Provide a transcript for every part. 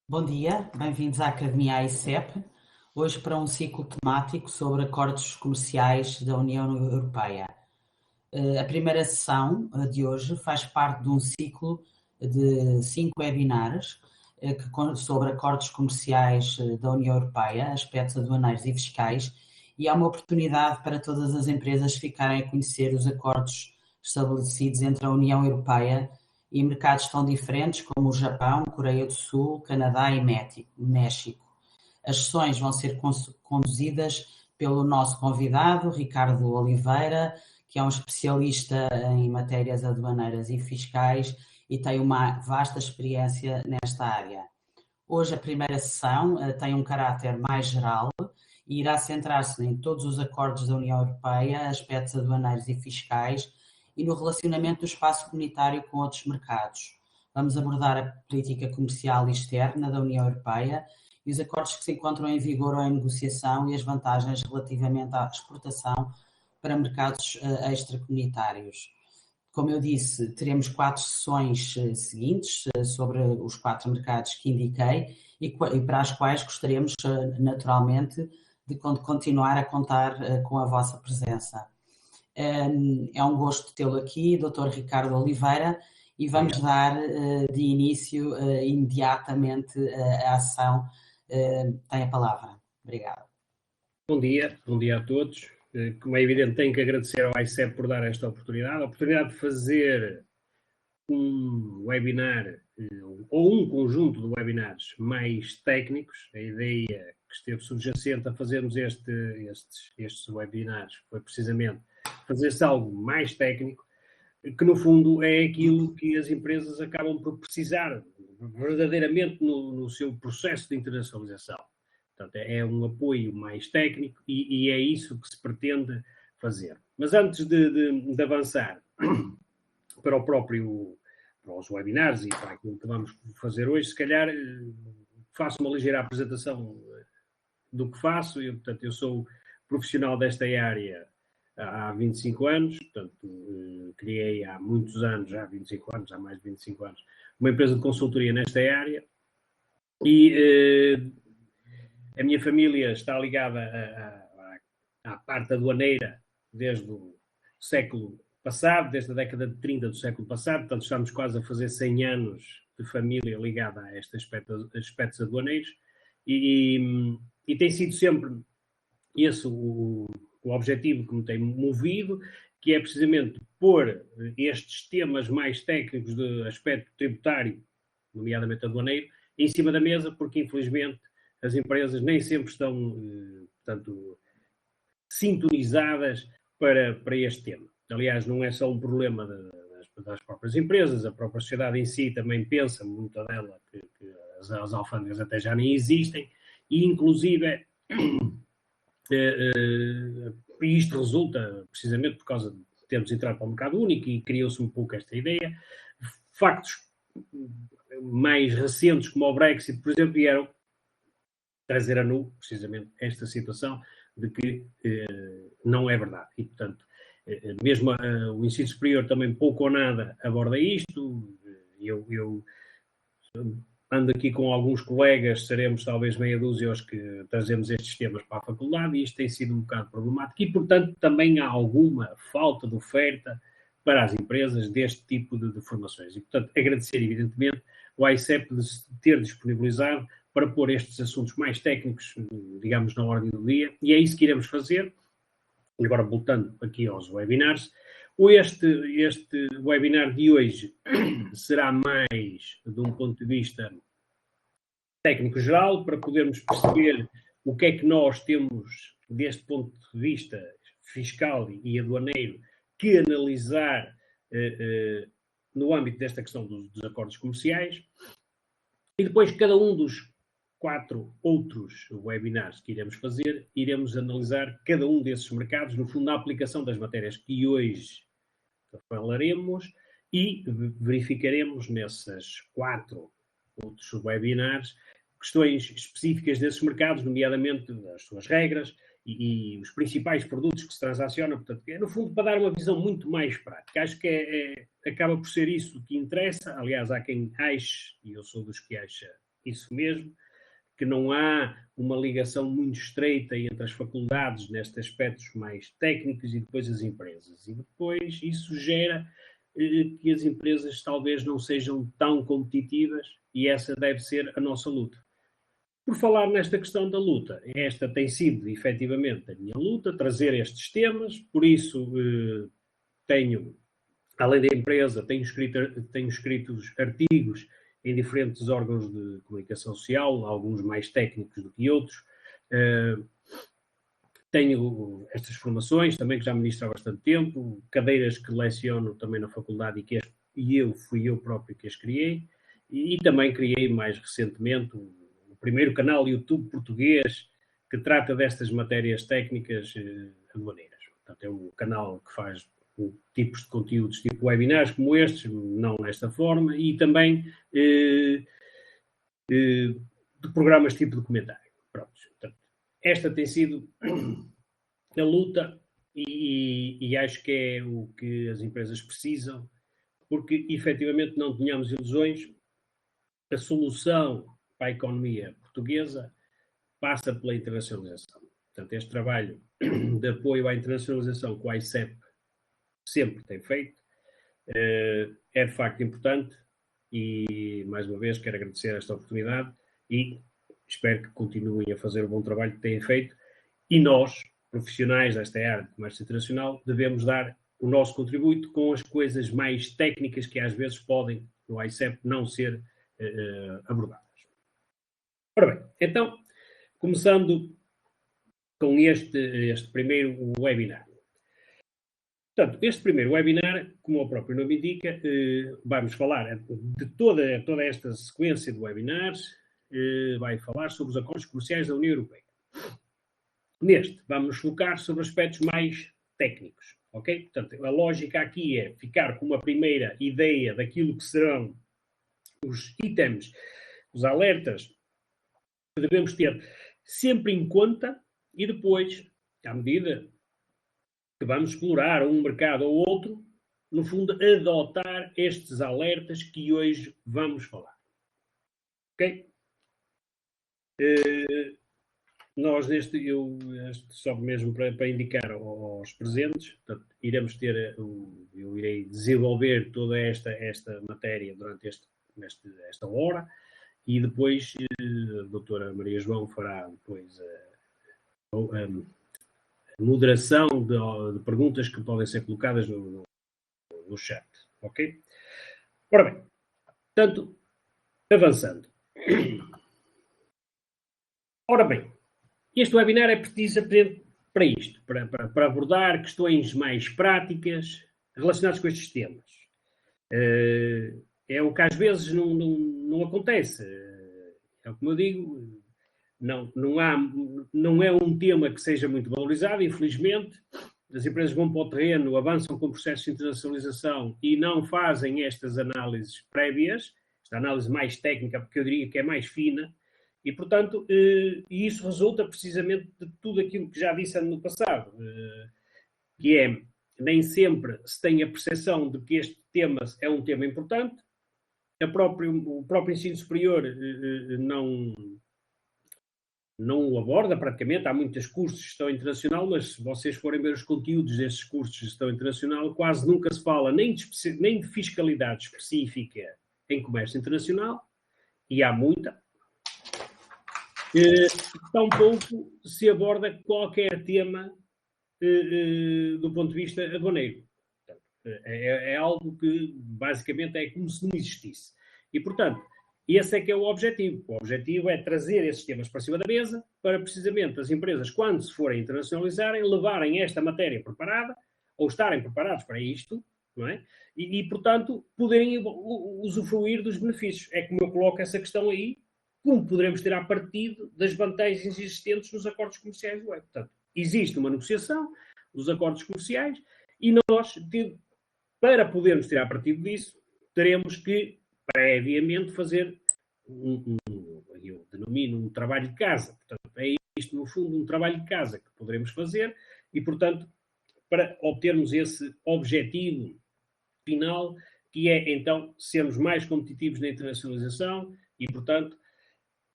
Bom dia, bem-vindos à Academia AICEP, hoje para um ciclo temático sobre acordos comerciais da União Europeia. A primeira sessão de hoje faz parte de um ciclo de 5 webinars sobre acordos comerciais da União Europeia, aspectos aduaneiros e fiscais, e é uma oportunidade para todas as empresas ficarem a conhecer os acordos estabelecidos entre a União Europeia e mercados tão diferentes como o Japão, Coreia do Sul, Canadá e México. As sessões vão ser conduzidas pelo nosso convidado, Ricardo Oliveira, que é um especialista em matérias aduaneiras e fiscais e tem uma vasta experiência nesta área. Hoje a primeira sessão tem um caráter mais geral e irá centrar-se em todos os acordos da União Europeia, aspectos aduaneiros e fiscais e no relacionamento do espaço comunitário com outros mercados. Vamos abordar a política comercial e externa da União Europeia e os acordos que se encontram em vigor ou em negociação e as vantagens relativamente à exportação para mercados extracomunitários. Como eu disse, teremos 4 sessões seguintes sobre os 4 mercados que indiquei e para as quais gostaríamos naturalmente de continuar a contar com a vossa presença. É um gosto tê-lo aqui, Dr. Ricardo Oliveira, e vamos dar de início imediatamente à ação. Tem a palavra. Obrigado. Bom dia a todos. Como é evidente, tenho que agradecer ao AICEP por dar esta oportunidade. A oportunidade de fazer um webinar ou um conjunto de webinars mais técnicos. A ideia que esteve subjacente a fazermos estes webinars foi precisamente fazer-se algo mais técnico, que no fundo é aquilo que as empresas acabam por precisar verdadeiramente no seu processo de internacionalização. Portanto, é um apoio mais técnico e é isso que se pretende fazer. Mas antes de avançar para os webinars e para aquilo que vamos fazer hoje, se calhar faço uma ligeira apresentação do que faço. Portanto, eu sou profissional desta área há 25 anos, portanto, criei há muitos anos, há mais de 25 anos, uma empresa de consultoria nesta área e a minha família está ligada à parte aduaneira desde o século passado, desde a década de 30 do século passado, portanto estamos quase a fazer 100 anos de família ligada a estes aspectos aduaneiros e tem sido sempre esse o objetivo que me tem movido, que é precisamente pôr estes temas mais técnicos de aspecto tributário, nomeadamente aduaneiro, em cima da mesa, porque infelizmente as empresas nem sempre estão, portanto, sintonizadas para este tema. Aliás, não é só um problema das próprias empresas, a própria sociedade em si também pensa, muita dela, que as alfândegas até já nem existem, e inclusive isto resulta precisamente por causa de termos entrado para o mercado único e criou-se um pouco esta ideia. Factos mais recentes, como o Brexit, por exemplo, vieram trazer a nu, precisamente, esta situação de que não é verdade. E, portanto, mesmo o ensino superior também pouco ou nada aborda isto. Eu ando aqui com alguns colegas, seremos talvez meia dúzia os que trazemos estes temas para a faculdade e isto tem sido um bocado problemático e, portanto, também há alguma falta de oferta para as empresas deste tipo de formações. E, portanto, agradecer, evidentemente, o AICEP de ter disponibilizado para pôr estes assuntos mais técnicos, digamos, na ordem do dia, e é isso que iremos fazer. E agora, voltando aqui aos webinars, este webinar de hoje será mais de um ponto de vista técnico geral, para podermos perceber o que é que nós temos, deste ponto de vista fiscal e aduaneiro, que analisar no âmbito desta questão dos acordos comerciais. E depois, cada um dos 4 outros webinars que iremos fazer, iremos analisar cada um desses mercados, no fundo, na aplicação das matérias que hoje falaremos e verificaremos nesses 4 outros webinars questões específicas desses mercados, nomeadamente as suas regras e os principais produtos que se transacionam. Portanto, é, no fundo, para dar uma visão muito mais prática. Acho que acaba por ser isso que interessa. Aliás, há quem ache, e eu sou dos que acha isso mesmo, que não há uma ligação muito estreita entre as faculdades nestes aspectos mais técnicos e depois as empresas. E depois isso gera que as empresas talvez não sejam tão competitivas e essa deve ser a nossa luta. Por falar nesta questão da luta, esta tem sido efetivamente a minha luta, trazer estes temas, por isso tenho, além da empresa, tenho escrito artigos em diferentes órgãos de comunicação social, alguns mais técnicos do que outros. Tenho estas formações, também que já ministro há bastante tempo, cadeiras que leciono também na faculdade e fui eu próprio que as criei, e também criei mais recentemente o primeiro canal YouTube português que trata destas matérias técnicas aduaneiras. Portanto, é um canal que faz tipos de conteúdos, tipo webinars como estes, não nesta forma, e também de programas tipo documentário. Pronto. Portanto, esta tem sido a luta e acho que é o que as empresas precisam, porque efetivamente não tenhamos ilusões, a solução para a economia portuguesa passa pela internacionalização. Portanto, este trabalho de apoio à internacionalização que o ICEP sempre tem feito é de facto importante e, mais uma vez, quero agradecer esta oportunidade e espero que continuem a fazer o bom trabalho que têm feito e nós, profissionais desta área de comércio internacional, devemos dar o nosso contributo com as coisas mais técnicas que às vezes podem, no ICEP, não ser abordadas. Ora bem, então, começando com este primeiro webinar. Portanto, este primeiro webinar, como o próprio nome indica, vamos falar de toda esta sequência de webinars, vai falar sobre os acordos comerciais da União Europeia. Neste, vamos nos focar sobre aspectos mais técnicos, ok? Portanto, a lógica aqui é ficar com uma primeira ideia daquilo que serão os itens, os alertas que devemos ter sempre em conta e depois, à medida que vamos explorar um mercado ou outro, no fundo, adotar estes alertas que hoje vamos falar. Ok? Nós só mesmo para indicar aos presentes, portanto, iremos ter, eu irei desenvolver toda esta matéria durante esta hora e depois a doutora Maria João fará depois a moderação de perguntas que podem ser colocadas no chat, ok? Ora bem, portanto, avançando. Ora bem, este webinar é preciso para isto, para abordar questões mais práticas relacionadas com estes temas. É o que às vezes não acontece. É como eu digo, não é um tema que seja muito valorizado, infelizmente. As empresas vão para o terreno, avançam com processos de internacionalização e não fazem estas análises prévias, esta análise mais técnica, porque eu diria que é mais fina, e, portanto, e isso resulta precisamente de tudo aquilo que já disse no passado, que é, nem sempre se tem a percepção de que este tema é um tema importante, o próprio ensino superior não o aborda praticamente, há muitos cursos de gestão internacional, mas se vocês forem ver os conteúdos desses cursos de gestão internacional, quase nunca se fala nem de fiscalidade específica em comércio internacional, e há muita, tampouco se aborda qualquer tema do ponto de vista aduaneiro. É algo que basicamente é como se não existisse. E, portanto, esse é que é o objetivo. O objetivo é trazer esses temas para cima da mesa para precisamente as empresas, quando se forem internacionalizarem, levarem esta matéria preparada ou estarem preparados para isto, não é? E portanto, poderem usufruir dos benefícios. É como eu coloco essa questão aí, como poderemos tirar partido das vantagens existentes nos acordos comerciais do web. Portanto, existe uma negociação dos acordos comerciais e nós, para podermos tirar partido disso, teremos que previamente fazer eu denomino um trabalho de casa. Portanto, é isto, no fundo, um trabalho de casa que poderemos fazer e, portanto, para obtermos esse objetivo final, que é, então, sermos mais competitivos na internacionalização e, portanto,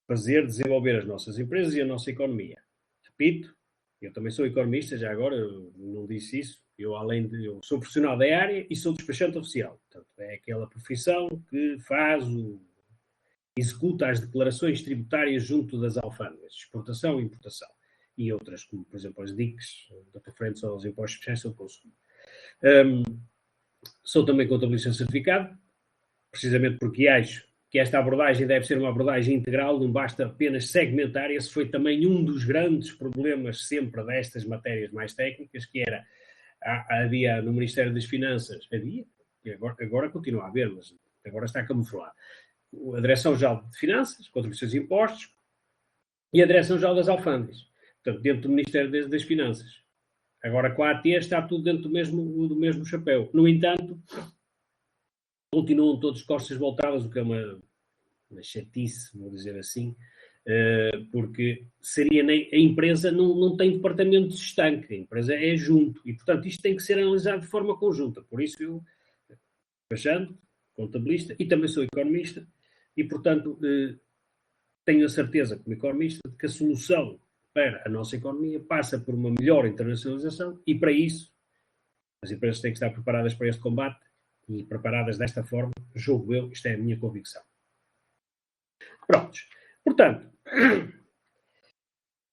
fazer desenvolver as nossas empresas e a nossa economia. Repito, eu também sou economista, já agora eu não disse isso. Eu eu sou profissional da área e sou despachante oficial. Portanto, é aquela profissão que executa as declarações tributárias junto das alfândegas, exportação e importação. E outras, como, por exemplo, as DICs, referentes aos impostos especiais sobre consumo. Sou também contabilista certificado, precisamente porque acho que esta abordagem deve ser uma abordagem integral, não basta apenas segmentar. Esse foi também um dos grandes problemas sempre destas matérias mais técnicas, que era, havia no Ministério das Finanças, e agora continua a haver, mas agora está camuflado, a Direção-Geral de Finanças, Contribuições e Impostos, e a Direção-Geral das Alfândegas, portanto, dentro do Ministério das Finanças. Agora, com a AT, está tudo dentro do mesmo chapéu. No entanto, continuam todos costas voltadas, o que é uma chatice, vou dizer assim, porque a empresa não tem departamento de estanque, a empresa é junto, e, portanto, isto tem que ser analisado de forma conjunta. Por isso, eu, despachante, contabilista, e também sou economista, e, portanto, tenho a certeza, como economista, de que a solução para a nossa economia passa por uma melhor internacionalização, e para isso as empresas têm que estar preparadas para este combate, e preparadas desta forma, julgo eu, isto é a minha convicção. Prontos. Portanto,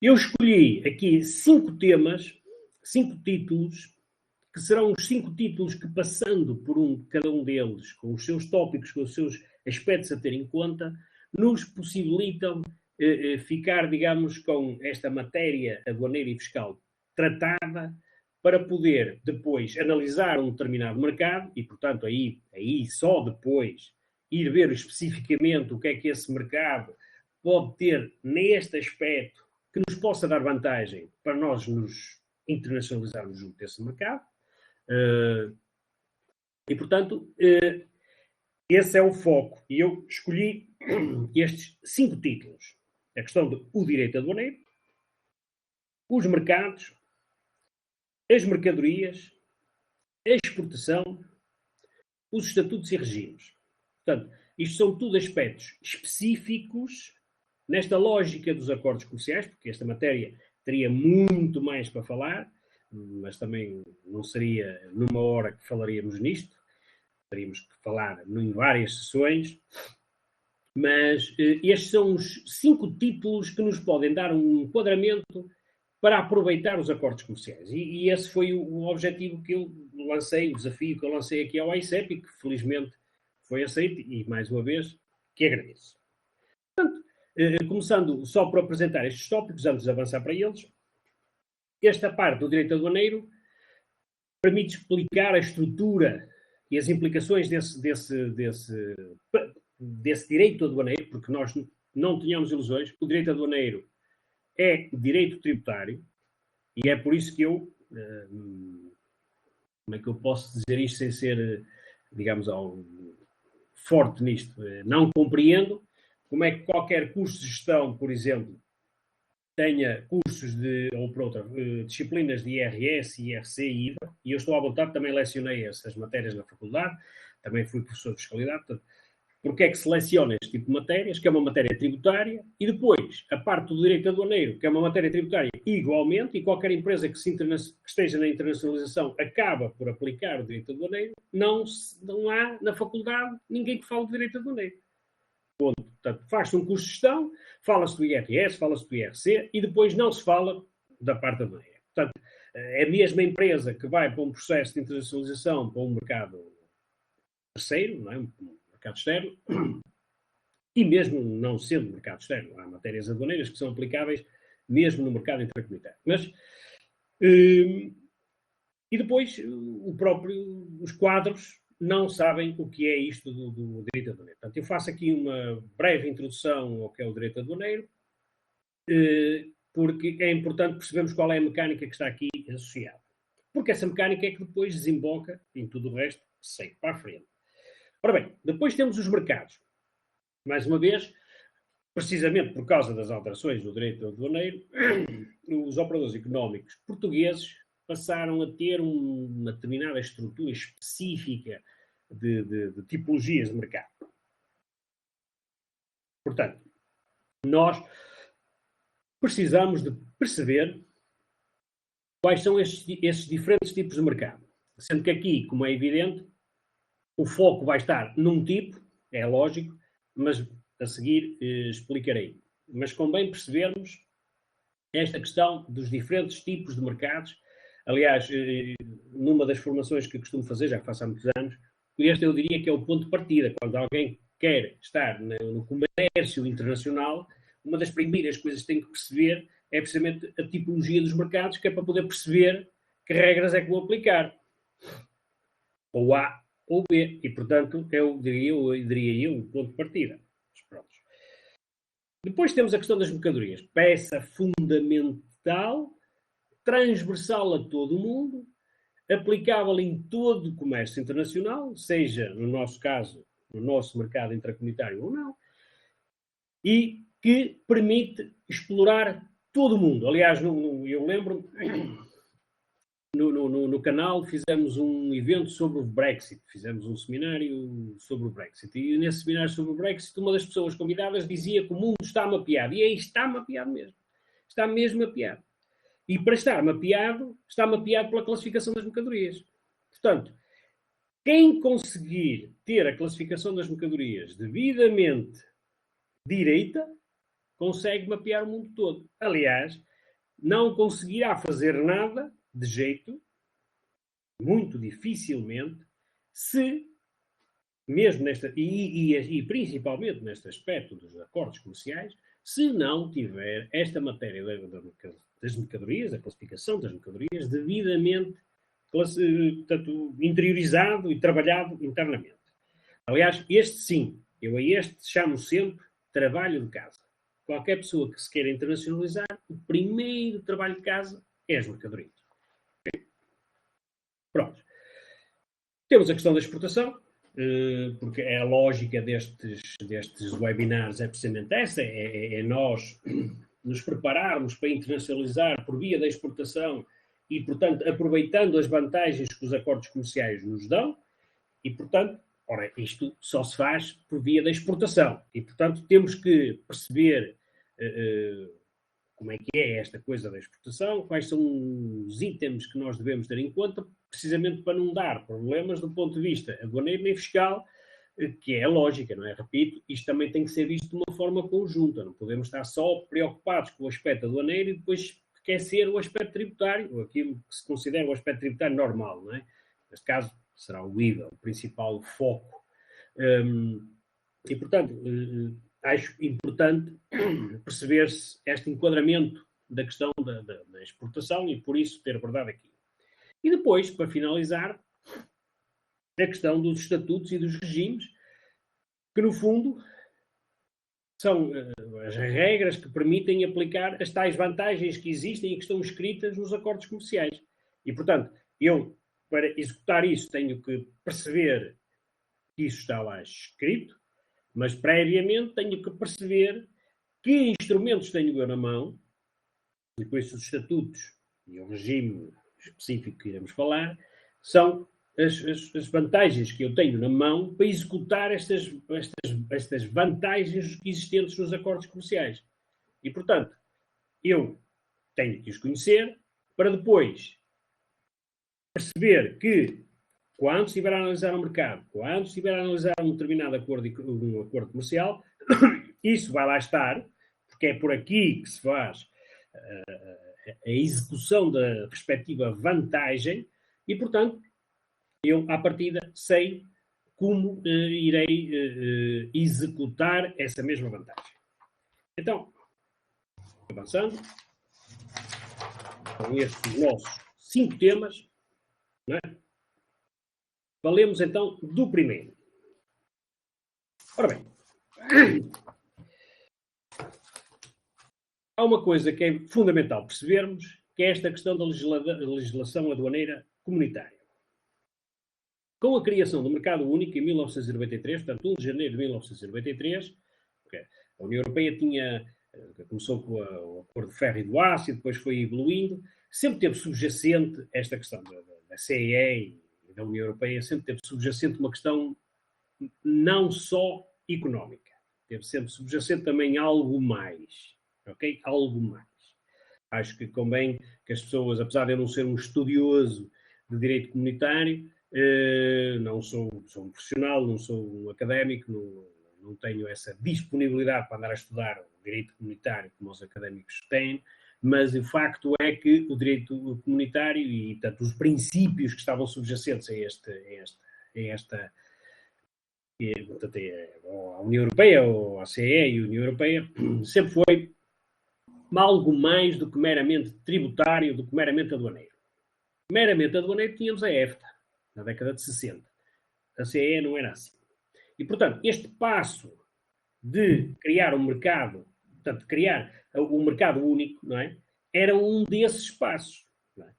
eu escolhi aqui 5 temas, 5 títulos, que serão os 5 títulos que, passando por cada um deles, com os seus tópicos, com os seus aspectos a ter em conta, nos possibilitam ficar, digamos, com esta matéria aduaneira e fiscal tratada, para poder depois analisar um determinado mercado e, portanto, aí só depois ir ver especificamente o que é que esse mercado pode ter neste aspecto que nos possa dar vantagem para nós nos internacionalizarmos junto desse mercado. E, portanto, esse é o foco. E eu escolhi estes 5 títulos. A questão do direito aduaneiro, os mercados, as mercadorias, a exportação, os estatutos e regimes. Portanto, isto são tudo aspectos específicos nesta lógica dos acordos comerciais, porque esta matéria teria muito mais para falar, mas também não seria numa hora que falaríamos nisto, teríamos que falar em várias sessões, mas estes são os 5 títulos que nos podem dar um enquadramento para aproveitar os acordos comerciais. E esse foi o objetivo que eu lancei, o desafio que eu lancei aqui ao AICEP, e que felizmente foi aceito, e mais uma vez, que agradeço. Portanto, começando só por apresentar estes tópicos, antes de avançar para eles, esta parte do direito aduaneiro permite explicar a estrutura e as implicações desse direito aduaneiro, porque nós não tenhamos ilusões, o direito aduaneiro é direito tributário, e é por isso que eu, como é que eu posso dizer isto sem ser, digamos, forte nisto? Não compreendo como é que qualquer curso de gestão, por exemplo, tenha cursos ou por outra, disciplinas de IRS, IRC e IVA, e eu estou à vontade, também lecionei essas matérias na faculdade, também fui professor de fiscalidade, portanto, porque é que seleciona este tipo de matérias, que é uma matéria tributária, e depois a parte do direito aduaneiro, que é uma matéria tributária igualmente, e qualquer empresa que esteja na internacionalização acaba por aplicar o direito aduaneiro, não há na faculdade ninguém que fale de direito aduaneiro. Portanto, faz-se um curso de gestão, fala-se do IRS, fala-se do IRC, e depois não se fala da parte aduaneira. Portanto, é a mesma empresa que vai para um processo de internacionalização para um mercado terceiro, não é? Um mercado externo, e mesmo não sendo mercado externo, há matérias aduaneiras que são aplicáveis mesmo no mercado intracomunitário. Mas, e depois, os quadros não sabem o que é isto do direito aduaneiro. Portanto, eu faço aqui uma breve introdução ao que é o direito aduaneiro, porque é importante percebermos qual é a mecânica que está aqui associada. Porque essa mecânica é que depois desemboca em tudo o resto, segue para a frente. Ora bem, depois temos os mercados. Mais uma vez, precisamente por causa das alterações do direito aduaneiro, os operadores económicos portugueses passaram a ter uma determinada estrutura específica de tipologias de mercado. Portanto, nós precisamos de perceber quais são esses diferentes tipos de mercado. Sendo que aqui, como é evidente, o foco vai estar num tipo, é lógico, mas a seguir explicarei. Mas convém percebermos esta questão dos diferentes tipos de mercados. Aliás, numa das formações que costumo fazer, já faço há muitos anos, este eu diria que é o ponto de partida. Quando alguém quer estar no comércio internacional, uma das primeiras coisas que tem que perceber é precisamente a tipologia dos mercados, que é para poder perceber que regras é que vou aplicar. Ou A ou B. E, portanto, diria eu, o ponto de partida. Depois temos a questão das mercadorias. Peça fundamental, transversal a todo o mundo, aplicável em todo o comércio internacional, seja, no nosso caso, no nosso mercado intracomunitário ou não, e que permite explorar todo o mundo. Aliás, eu lembro, no canal fizemos um evento sobre o Brexit, fizemos um seminário sobre o Brexit, e nesse seminário sobre o Brexit, uma das pessoas convidadas dizia que o mundo está mapeado, e aí está mapeado mesmo. Está mesmo mapeado. E para estar mapeado, está mapeado pela classificação das mercadorias. Portanto, quem conseguir ter a classificação das mercadorias devidamente direita, consegue mapear o mundo todo. Aliás, não conseguirá fazer nada de jeito, muito dificilmente, se, mesmo nesta, e principalmente neste aspecto dos acordos comerciais, se não tiver esta matéria das mercadorias, da classificação das mercadorias, devidamente portanto, interiorizado e trabalhado internamente. Aliás, este sim, eu a este chamo sempre trabalho de casa. Qualquer pessoa que se queira internacionalizar, o primeiro trabalho de casa é as mercadorias. Pronto. Temos a questão da exportação, porque a lógica destes webinars é precisamente essa, é nós nos prepararmos para internacionalizar por via da exportação e, portanto, aproveitando as vantagens que os acordos comerciais nos dão e, portanto, ora, isto só se faz por via da exportação e, portanto, temos que perceber como é que é esta coisa da exportação, quais são os itens que nós devemos ter em conta, precisamente para não dar problemas do ponto de vista aduaneiro nem fiscal, que é a lógica, não é? Repito, isto também tem que ser visto de uma forma conjunta, não podemos estar só preocupados com o aspecto aduaneiro e depois esquecer o aspecto tributário, ou aquilo que se considera o aspecto tributário normal, não é? Neste caso, será o IVA, o principal foco. E, portanto, acho importante perceber-se este enquadramento da questão da exportação e, por isso, ter abordado aqui. E depois, para finalizar, a questão dos estatutos e dos regimes, que, no fundo, são as regras que permitem aplicar as tais vantagens que existem e que estão escritas nos acordos comerciais. E, portanto, eu, para executar isso, tenho que perceber que isso está lá escrito, mas, previamente, tenho que perceber que instrumentos tenho eu na mão, e depois os estatutos e o regime específico que iremos falar, são as vantagens que eu tenho na mão para executar estas vantagens existentes nos acordos comerciais. E, portanto, eu tenho que os conhecer para depois perceber que, quando estiver a analisar um mercado, quando estiver a analisar um determinado acordo comercial, isso vai lá estar, porque é por aqui que se faz a execução da respectiva vantagem e, portanto, eu, à partida, sei como irei executar essa mesma vantagem. Então, avançando, com estes nossos 5 temas, não é? Falemos então do primeiro. Ora bem, há uma coisa que é fundamental percebermos, que é esta questão da legislação aduaneira comunitária. Com a criação do mercado único em 1993, portanto, 1 de janeiro de 1993, a União Europeia começou com o acordo de ferro e do aço e depois foi evoluindo, sempre teve subjacente esta questão da CEE e da União Europeia, sempre teve subjacente uma questão não só económica, Teve sempre subjacente também algo mais. Ok? Algo mais. Acho que convém que as pessoas, apesar de eu não ser um estudioso de direito comunitário, não sou um profissional, não sou um académico, não tenho essa disponibilidade para andar a estudar o direito comunitário como os académicos têm, mas o facto é que o direito comunitário e, portanto, os princípios que estavam subjacentes portanto, a União Europeia, ou a CE e a União Europeia, sempre foi algo mais do que meramente tributário, do que meramente aduaneiro. Meramente aduaneiro tínhamos a EFTA, na década de 60. A CE não era assim. E, portanto, este passo de criar um mercado, portanto, criar o mercado único, não é? Era um desses passos. Não é?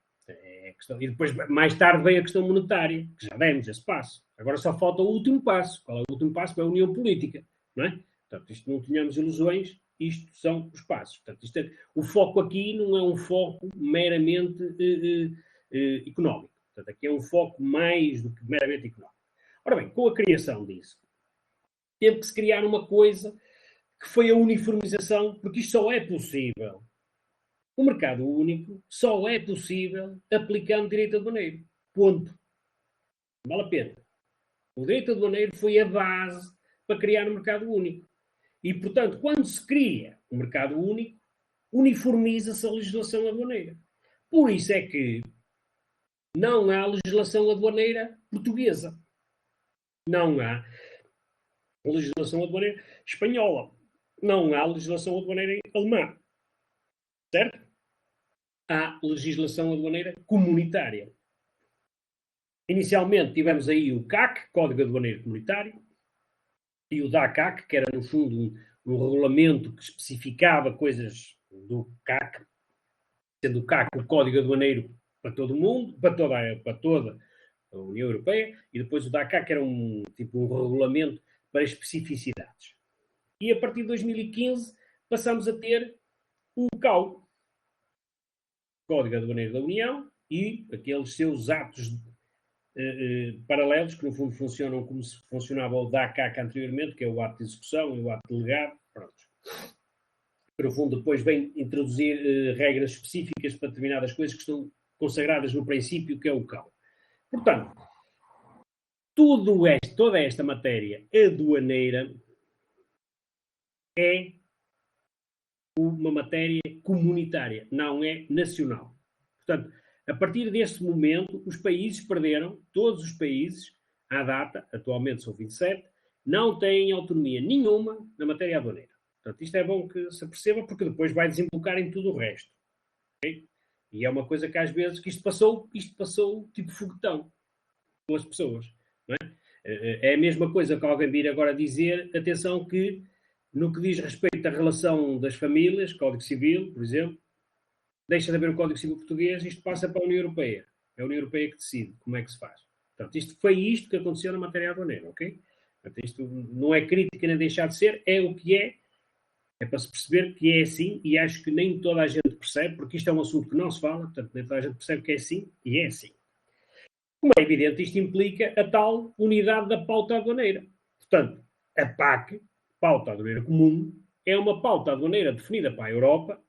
E depois, mais tarde, veio a questão monetária, que já demos esse passo. Agora só falta o último passo. Qual é o último passo? É a união política, não é? Portanto, isto não tínhamos ilusões, isto são os passos. Portanto, o foco aqui não é um foco meramente económico. Portanto, aqui é um foco mais do que meramente económico. Ora bem, com a criação disso, teve que se criar uma coisa que foi a uniformização, porque isto só é possível. O mercado único só é possível aplicando direito aduaneiro. Ponto. Não vale a pena. O direito aduaneiro foi a base para criar o mercado único. E, portanto, quando se cria o mercado único, uniformiza-se a legislação aduaneira. Por isso é que não há legislação aduaneira portuguesa. Não há legislação aduaneira espanhola. Não há legislação aduaneira alemã. Certo? Há legislação aduaneira comunitária. Inicialmente tivemos aí o CAC, Código Aduaneiro Comunitário, e o DACAC, que era, no fundo, um regulamento que especificava coisas do CAC, sendo o CAC o Código Aduaneiro para todo o mundo, para toda a União Europeia, e depois o DACAC era um regulamento para especificidades. E a partir de 2015 passamos a ter o CAU, Código Aduaneiro da União, e aqueles seus atos paralelos, que no fundo funcionam como se funcionava o DACAC anteriormente, que é o ato de execução e o ato delegado. Pronto. Que no fundo depois vem introduzir regras específicas para determinadas coisas que estão consagradas no princípio, que é o CAU. Portanto, toda esta matéria aduaneira é uma matéria comunitária, não é nacional. Portanto, a partir deste momento, os países perderam, todos os países, à data, atualmente são 27, não têm autonomia nenhuma na matéria aduaneira. Portanto, isto é bom que se perceba, porque depois vai desembocar em tudo o resto. Okay? E é uma coisa que às vezes que isto passou tipo foguetão pelas pessoas. Não é? É a mesma coisa que alguém vir agora dizer, atenção que no que diz respeito à relação das famílias, Código Civil, por exemplo, deixa de haver o Código Civil português, isto passa para a União Europeia. É a União Europeia que decide como é que se faz. Portanto, isto foi isto que aconteceu na matéria aduaneira, ok? Portanto, isto não é crítica nem deixar de ser, é o que é. É para se perceber que é assim, e acho que nem toda a gente percebe, porque isto é um assunto que não se fala, portanto, nem toda a gente percebe que é assim, e é assim. Como é evidente, isto implica a tal unidade da pauta aduaneira. Portanto, a PAC, pauta aduaneira comum, é uma pauta aduaneira definida para a Europa,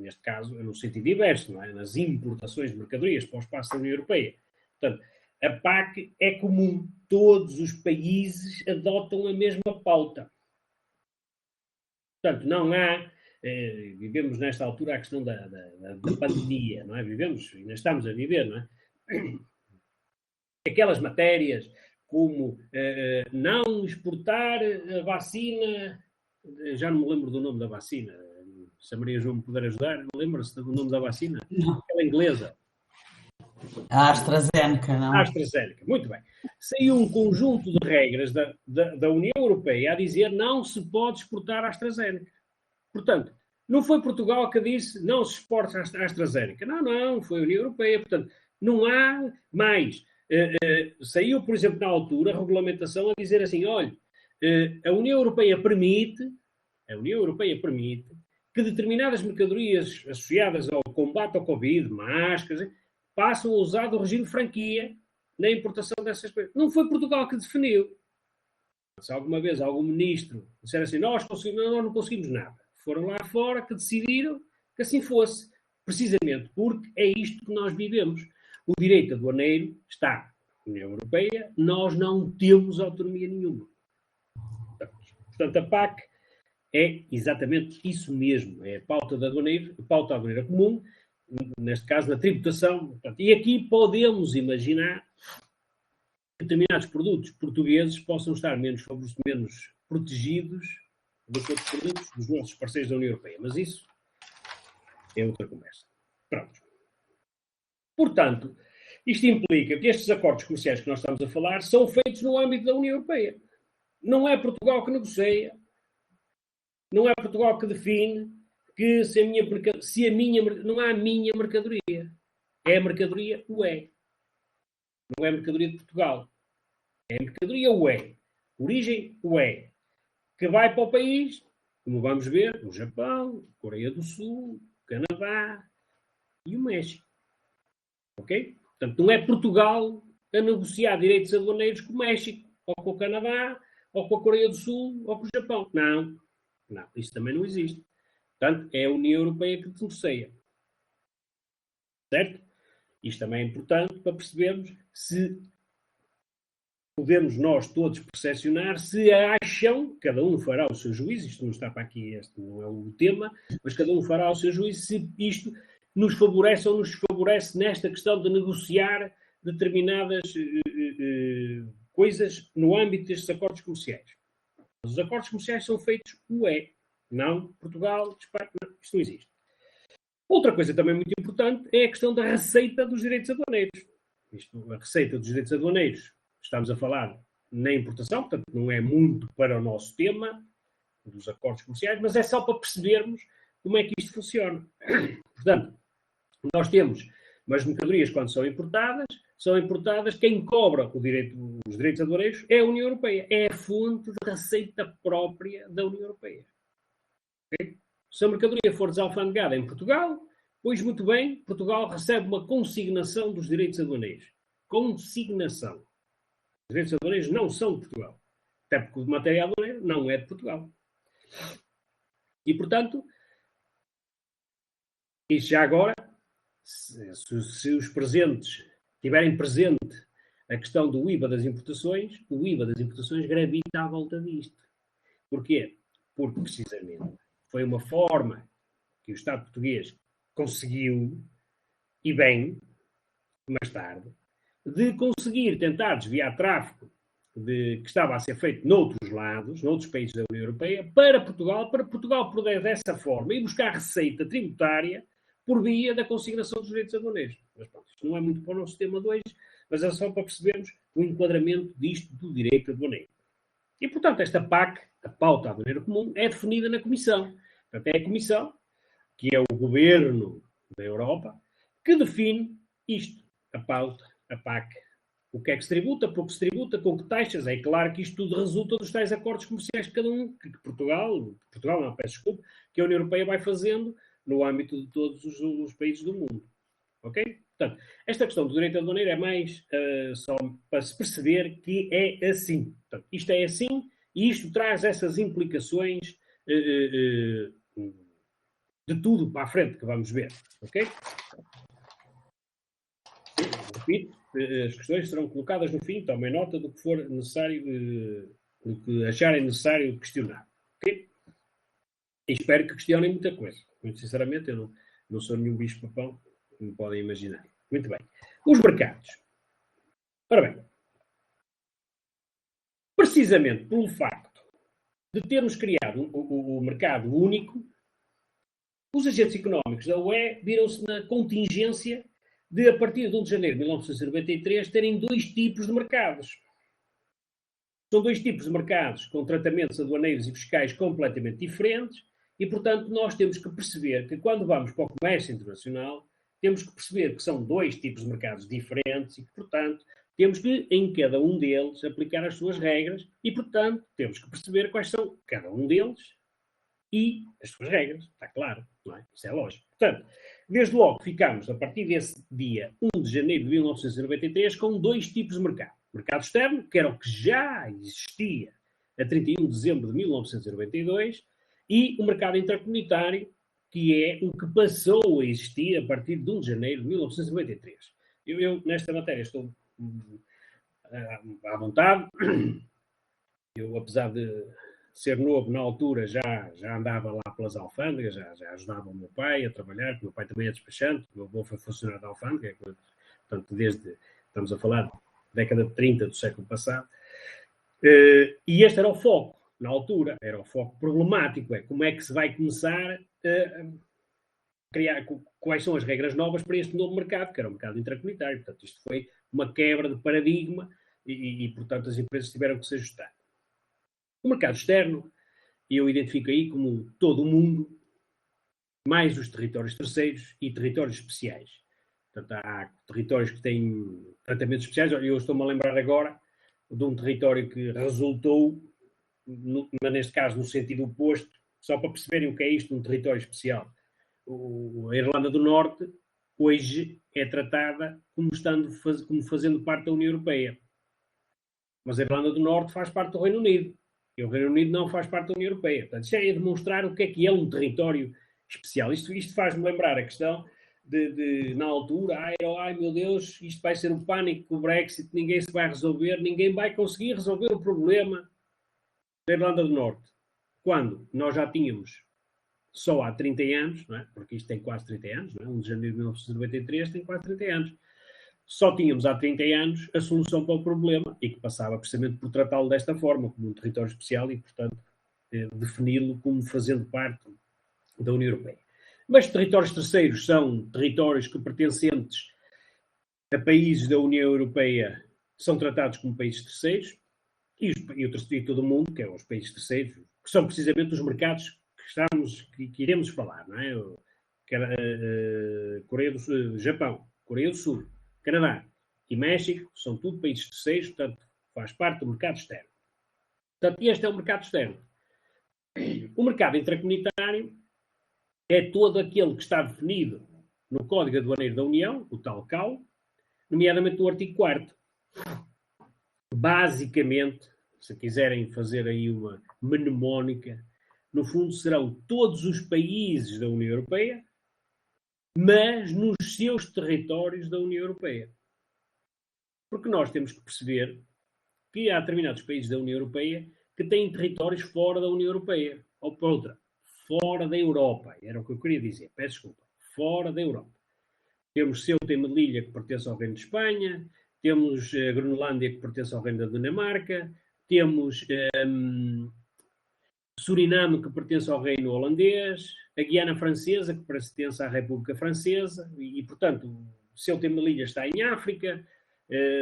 neste caso, no sentido inverso, não é? Nas importações de mercadorias para o espaço da União Europeia. Portanto, a PAC é comum. Todos os países adotam a mesma pauta. Portanto, não há... vivemos nesta altura a questão da pandemia, não é? Ainda estamos a viver, não é? Aquelas matérias como não exportar a vacina... Já não me lembro do nome da vacina. Se a Maria João me puder ajudar, lembra-se do nome da vacina? Não. Aquela inglesa. A AstraZeneca, não? A AstraZeneca, muito bem. Saiu um conjunto de regras da União Europeia a dizer não se pode exportar a AstraZeneca. Portanto, não foi Portugal que disse não se exporta a AstraZeneca. Não, foi a União Europeia. Portanto, não há mais. Saiu, por exemplo, na altura, a regulamentação a dizer assim, olha, a União Europeia permite que determinadas mercadorias associadas ao combate ao Covid, máscaras, passam a usar do regime de franquia na importação dessas coisas. Não foi Portugal que definiu. Se alguma vez algum ministro disser assim, nós não conseguimos nada, foram lá fora que decidiram que assim fosse, precisamente porque é isto que nós vivemos. O direito aduaneiro está na União Europeia, nós não temos autonomia nenhuma. Portanto, a PAC é exatamente isso mesmo, é a pauta aduaneira comum, neste caso na tributação. Portanto, e aqui podemos imaginar que determinados produtos portugueses possam estar menos protegidos do que outros produtos dos nossos parceiros da União Europeia. Mas isso é outra conversa. Pronto. Portanto, isto implica que estes acordos comerciais que nós estamos a falar são feitos no âmbito da União Europeia. Não é Portugal que negocia, não é Portugal que define que não há a minha mercadoria. É a mercadoria UE. Não é a mercadoria de Portugal. É a mercadoria UE. Origem UE. Que vai para o país, como vamos ver, o Japão, a Coreia do Sul, o Canadá e o México. Ok? Portanto, não é Portugal a negociar direitos aduaneiros com o México, ou com o Canadá, ou com a Coreia do Sul, ou com o Japão. Não. Não, isso também não existe. Portanto, é a União Europeia que negocia. Certo? Isto também é importante para percebermos se podemos nós todos percepcionar, se acham, cada um fará o seu juízo, isto não está para aqui, este não é o tema, mas cada um fará o seu juízo, se isto nos favorece ou nos desfavorece nesta questão de negociar determinadas coisas no âmbito destes acordos comerciais. Os acordos comerciais são feitos UE, não Portugal, Espanha, não, isto não existe. Outra coisa também muito importante é a questão da receita dos direitos aduaneiros. A receita dos direitos aduaneiros, estamos a falar na importação, portanto não é muito para o nosso tema dos acordos comerciais, mas é só para percebermos como é que isto funciona. Portanto, nós temos, mas mercadorias quando são importadas, quem cobra os direitos aduaneiros é a União Europeia. É a fonte de receita própria da União Europeia. Okay? Se a mercadoria for desalfandegada em Portugal, pois muito bem, Portugal recebe uma consignação dos direitos aduaneiros. Consignação. Os direitos aduaneiros não são de Portugal. Até porque o material aduaneiro não é de Portugal. E, portanto, isto já agora, se os presentes tiverem presente a questão do IVA das importações, o IVA das importações gravita à volta disto. Porquê? Porque, precisamente, foi uma forma que o Estado português conseguiu, e bem, mais tarde, de conseguir tentar desviar tráfico que estava a ser feito noutros lados, noutros países da União Europeia, para Portugal poder, dessa forma, ir buscar receita tributária por via da consignação dos direitos aduaneiros. Mas pronto, isto não é muito para o nosso tema 2, mas é só para percebermos o enquadramento disto do direito aduaneiro. E, portanto, esta PAC, a pauta aduaneira comum, é definida na Comissão. Portanto, é a Comissão, que é o governo da Europa, que define isto, a pauta, a PAC. O que é que se tributa, por que se tributa, com que taxas. É claro que isto tudo resulta dos tais acordos comerciais que cada um, que Portugal não, peço desculpa, que a União Europeia vai fazendo no âmbito de todos os países do mundo. Ok? Portanto, esta questão do direito aduaneiro é mais só para se perceber que é assim. Portanto, isto é assim e isto traz essas implicações de tudo para a frente que vamos ver. Ok? Repito, as questões serão colocadas no fim, tomem nota do que for necessário, do que acharem necessário questionar. Ok? E espero que questionem muita coisa. Muito sinceramente, eu não sou nenhum bicho-papão, como podem imaginar. Muito bem. Os mercados. Ora bem, precisamente pelo facto de termos criado o mercado único, os agentes económicos da UE viram-se na contingência de, a partir de 1 de janeiro de 1993, terem dois tipos de mercados. São dois tipos de mercados com tratamentos aduaneiros e fiscais completamente diferentes e, portanto, nós temos que perceber que, quando vamos para o comércio internacional, temos que perceber que são dois tipos de mercados diferentes e que, portanto, temos que, em cada um deles, aplicar as suas regras e, portanto, temos que perceber quais são cada um deles e as suas regras. Está claro, não é? Isso é lógico. Portanto, desde logo ficamos, a partir desse dia 1 de janeiro de 1993, com dois tipos de mercado. Mercado externo, que era o que já existia a 31 de dezembro de 1992, e o mercado intracomunitário, que é o que passou a existir a partir de 1 de janeiro de 1993. Eu nesta matéria, estou à vontade. Eu, apesar de ser novo na altura, já andava lá pelas alfândegas, já ajudava o meu pai a trabalhar, porque o meu pai também é despachante, o meu avô foi funcionário da alfândega, portanto, estamos a falar da década de 30 do século passado, e este era o foco, na altura, era o foco problemático, como é que se vai começar a criar, quais são as regras novas para este novo mercado, que era o mercado intracomunitário. Portanto, isto foi uma quebra de paradigma e portanto, as empresas tiveram que se ajustar. O mercado externo, eu identifico aí como todo o mundo, mais os territórios terceiros e territórios especiais. Portanto, há territórios que têm tratamentos especiais. Eu estou-me a lembrar agora de um território que resultou, neste caso, no sentido oposto, só para perceberem o que é isto, um território especial. A Irlanda do Norte, hoje, é tratada como fazendo parte da União Europeia. Mas a Irlanda do Norte faz parte do Reino Unido. E o Reino Unido não faz parte da União Europeia. Portanto, isto é demonstrar o que é um território especial. Isto faz-me lembrar a questão na altura, ai meu Deus, isto vai ser um pânico com o Brexit, ninguém se vai resolver, ninguém vai conseguir resolver o problema da Irlanda do Norte. Quando nós já tínhamos, só há 30 anos, não é? Porque isto tem quase 30 anos, não é? 1 de janeiro de 1993 tem quase 30 anos. Só tínhamos há 30 anos a solução para o problema e que passava precisamente por tratá-lo desta forma, como um território especial e, portanto, defini-lo como fazendo parte da União Europeia. Mas territórios terceiros são territórios que, pertencentes a países da União Europeia, são tratados como países terceiros e todo o mundo, que é os países terceiros, que são precisamente os mercados que iremos falar, não é? Coreia do Sul, Japão, Coreia do Sul, Canadá e México são tudo países terceiros, portanto, faz parte do mercado externo. Portanto, este é o mercado externo. O mercado intracomunitário é todo aquele que está definido no Código Aduaneiro da União, o tal CAU, nomeadamente no artigo 4º. Basicamente, se quiserem fazer aí uma mnemónica, no fundo serão todos os países da União Europeia, mas nos seus territórios da União Europeia. Porque nós temos que perceber que há determinados países da União Europeia que têm territórios fora da União Europeia. Ou, por outra, fora da Europa. Era o que eu queria dizer. Peço desculpa. Fora da Europa. Temos Ceuta e Melilla, que pertence ao Reino de Espanha. Temos a Groenlândia, que pertence ao Reino da Dinamarca. Temos Suriname, que pertence ao Reino Holandês. A Guiana Francesa, que pertence à República Francesa. E portanto, Ceuta e Melilla está em África.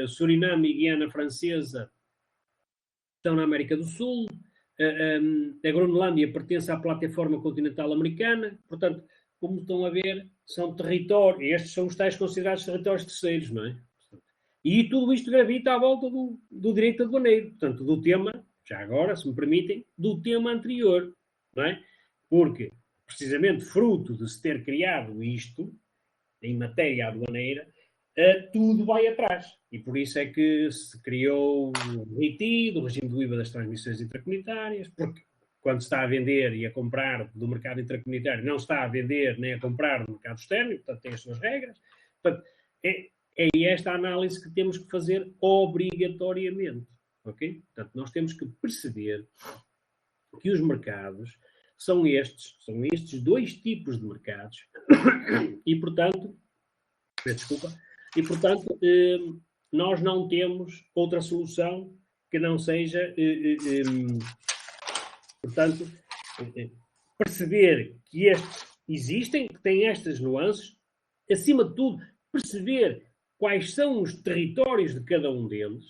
Suriname e Guiana Francesa estão na América do Sul. A Groenlândia pertence à plataforma continental americana. Portanto, como estão a ver, são territórios. Estes são os tais considerados territórios terceiros, não é? E tudo isto gravita à volta do direito aduaneiro. Portanto, do tema, já agora, se me permitem, do tema anterior, não é? Porque, precisamente, fruto de se ter criado isto, em matéria aduaneira, tudo vai atrás. E por isso é que se criou o RITI, do regime do IVA das transmissões intracomunitárias, porque quando se está a vender e a comprar do mercado intracomunitário, não se está a vender nem a comprar no mercado externo, portanto tem as suas regras. Portanto, é esta a análise que temos que fazer obrigatoriamente. Ok? Portanto, nós temos que perceber que os mercados são estes dois tipos de mercados e, portanto, nós não temos outra solução que não seja, portanto, perceber que estes existem, que têm estas nuances, acima de tudo, perceber quais são os territórios de cada um deles,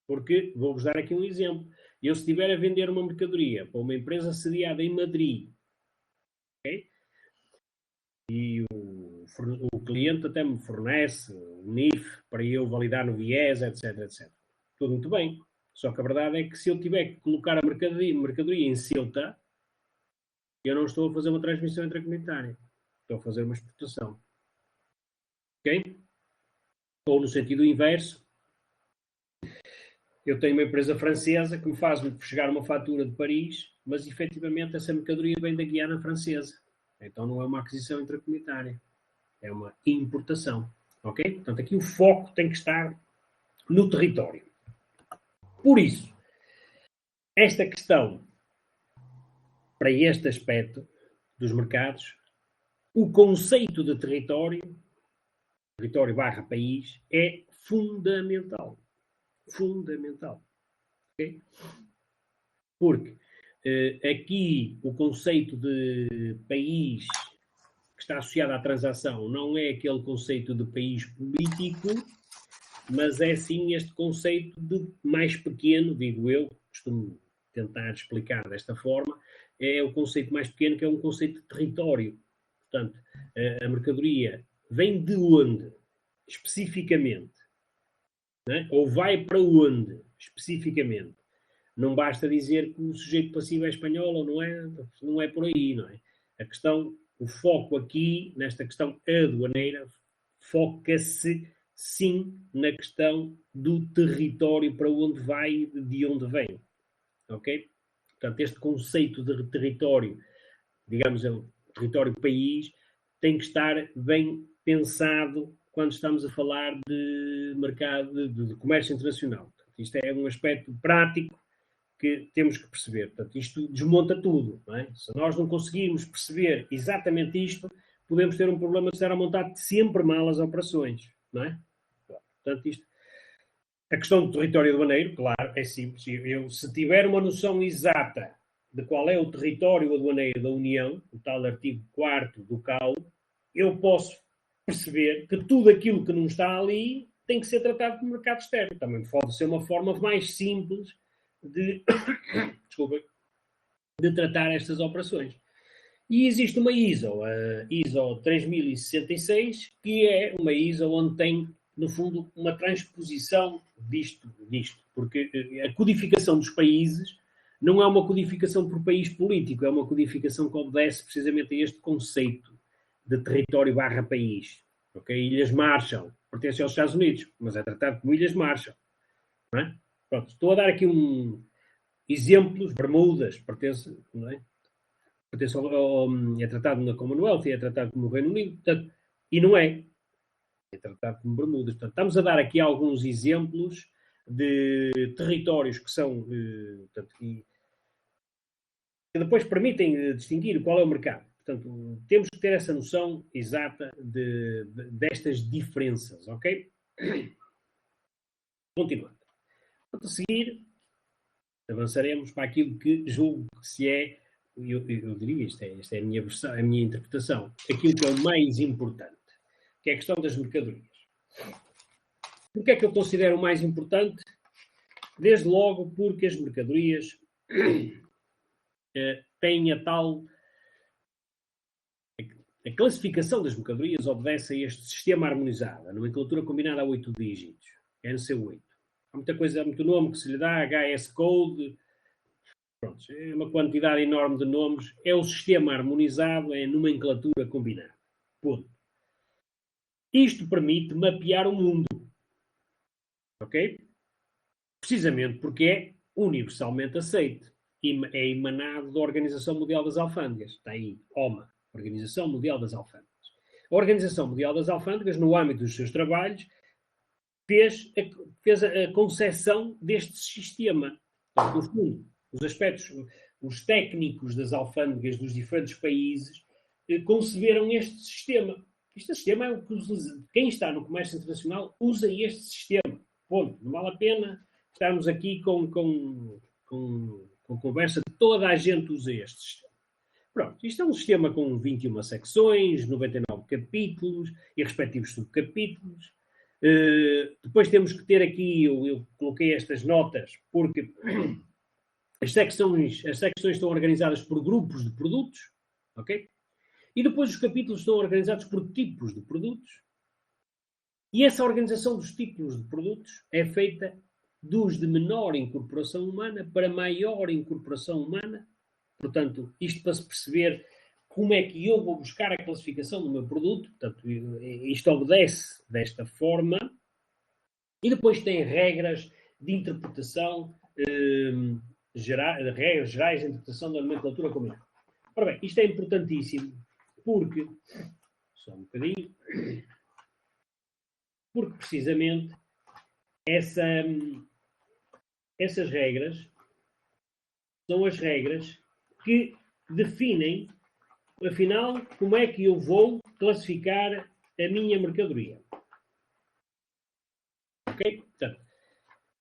porque vou-vos dar aqui um exemplo. Eu, se estiver a vender uma mercadoria para uma empresa sediada em Madrid, ok? E o cliente até me fornece o NIF para eu validar no VIES, etc. Tudo muito bem. Só que a verdade é que se eu tiver que colocar a mercadoria em Ceuta, eu não estou a fazer uma transmissão intracomunitária. Estou a fazer uma exportação. Ok? Ou no sentido inverso, eu tenho uma empresa francesa que me faz chegar uma fatura de Paris, mas efetivamente essa mercadoria vem da Guiana Francesa. Então não é uma aquisição intracomunitária, é uma importação. Ok? Portanto, aqui o foco tem que estar no território. Por isso, esta questão, para este aspecto dos mercados, o conceito de território barra país, é fundamental. Fundamental. Okay? Porque aqui o conceito de país que está associado à transação não é aquele conceito de país político, mas é sim este conceito de mais pequeno, digo eu, costumo tentar explicar desta forma, é o conceito mais pequeno, que é um conceito de território. Portanto, a mercadoria vem de onde, especificamente, né? Ou vai para onde, especificamente. Não basta dizer que o sujeito passivo é espanhol ou não é por aí, não é? A questão, o foco aqui, nesta questão aduaneira, foca-se sim na questão do território, para onde vai e de onde vem. Ok? Portanto, este conceito de território, digamos, é um território-país, tem que estar bem pensado quando estamos a falar de mercado, de comércio internacional. Portanto, isto é um aspecto prático que temos que perceber. Portanto, isto desmonta tudo. Não é? Se nós não conseguirmos perceber exatamente isto, podemos ter um problema de estar a montar sempre mal as operações. Não é? Portanto, isto... A questão do território aduaneiro, claro, é simples. Eu, se tiver uma noção exata de qual é o território aduaneiro da União, o tal artigo 4º do CAU, eu posso perceber que tudo aquilo que não está ali tem que ser tratado pelo mercado externo. Também pode ser uma forma mais simples de, de tratar estas operações. E existe uma ISO, a ISO 3066, que é uma ISO onde tem, no fundo, uma transposição disto, porque a codificação dos países não é uma codificação por país político, é uma codificação que obedece precisamente a este conceito de território barra país. Okay? Ilhas Marshall pertencem aos Estados Unidos, mas é tratado como Ilhas Marshall. Não é? Pronto, estou a dar aqui exemplos. Bermudas pertence, não é? Pertence é tratado na Commonwealth e é tratado como o Reino Unido, portanto, e não é. É tratado como Bermudas. Portanto, estamos a dar aqui alguns exemplos de territórios que são, portanto, que depois permitem distinguir qual é o mercado. Portanto, temos que ter essa noção exata destas diferenças, ok? Continuando. A seguir, avançaremos para aquilo que julgo que se é, eu diria, esta é a minha versão, a minha interpretação, aquilo que é o mais importante, que é a questão das mercadorias. Porquê é que eu considero o mais importante? Desde logo porque as mercadorias têm a tal... A classificação das mercadorias obedece a este sistema harmonizado, a nomenclatura combinada a 8 dígitos, NC8. Há muita coisa, há muito nome que se lhe dá, HS Code, pronto, é uma quantidade enorme de nomes, é o sistema harmonizado, é a nomenclatura combinada. Ponto. Isto permite mapear o mundo, ok? Precisamente porque é universalmente aceito e é emanado da Organização Mundial das Alfândegas. Está aí, OMA, Organização Mundial das Alfândegas. A Organização Mundial das Alfândegas, no âmbito dos seus trabalhos, fez a concepção deste sistema. No fundo, os aspectos, os técnicos das alfândegas dos diferentes países conceberam este sistema. Este sistema é o que quem está no comércio internacional usa este sistema. Ponto. Não vale a pena estarmos aqui com conversa que toda a gente usa este sistema. Pronto, isto é um sistema com 21 secções, 99 capítulos e respectivos subcapítulos. Depois temos que ter aqui, eu coloquei estas notas, porque as secções estão organizadas por grupos de produtos, ok? E depois os capítulos estão organizados por tipos de produtos. E essa organização dos tipos de produtos é feita dos de menor incorporação humana para maior incorporação humana. Portanto, isto para se perceber como é que eu vou buscar a classificação do meu produto. Portanto, isto obedece desta forma. E depois tem regras de interpretação, regras gerais de interpretação da nomenclatura combinada. Ora bem, isto é importantíssimo porque, só um bocadinho, porque precisamente essas regras são as regras que definem, afinal, como é que eu vou classificar a minha mercadoria. Ok? Portanto,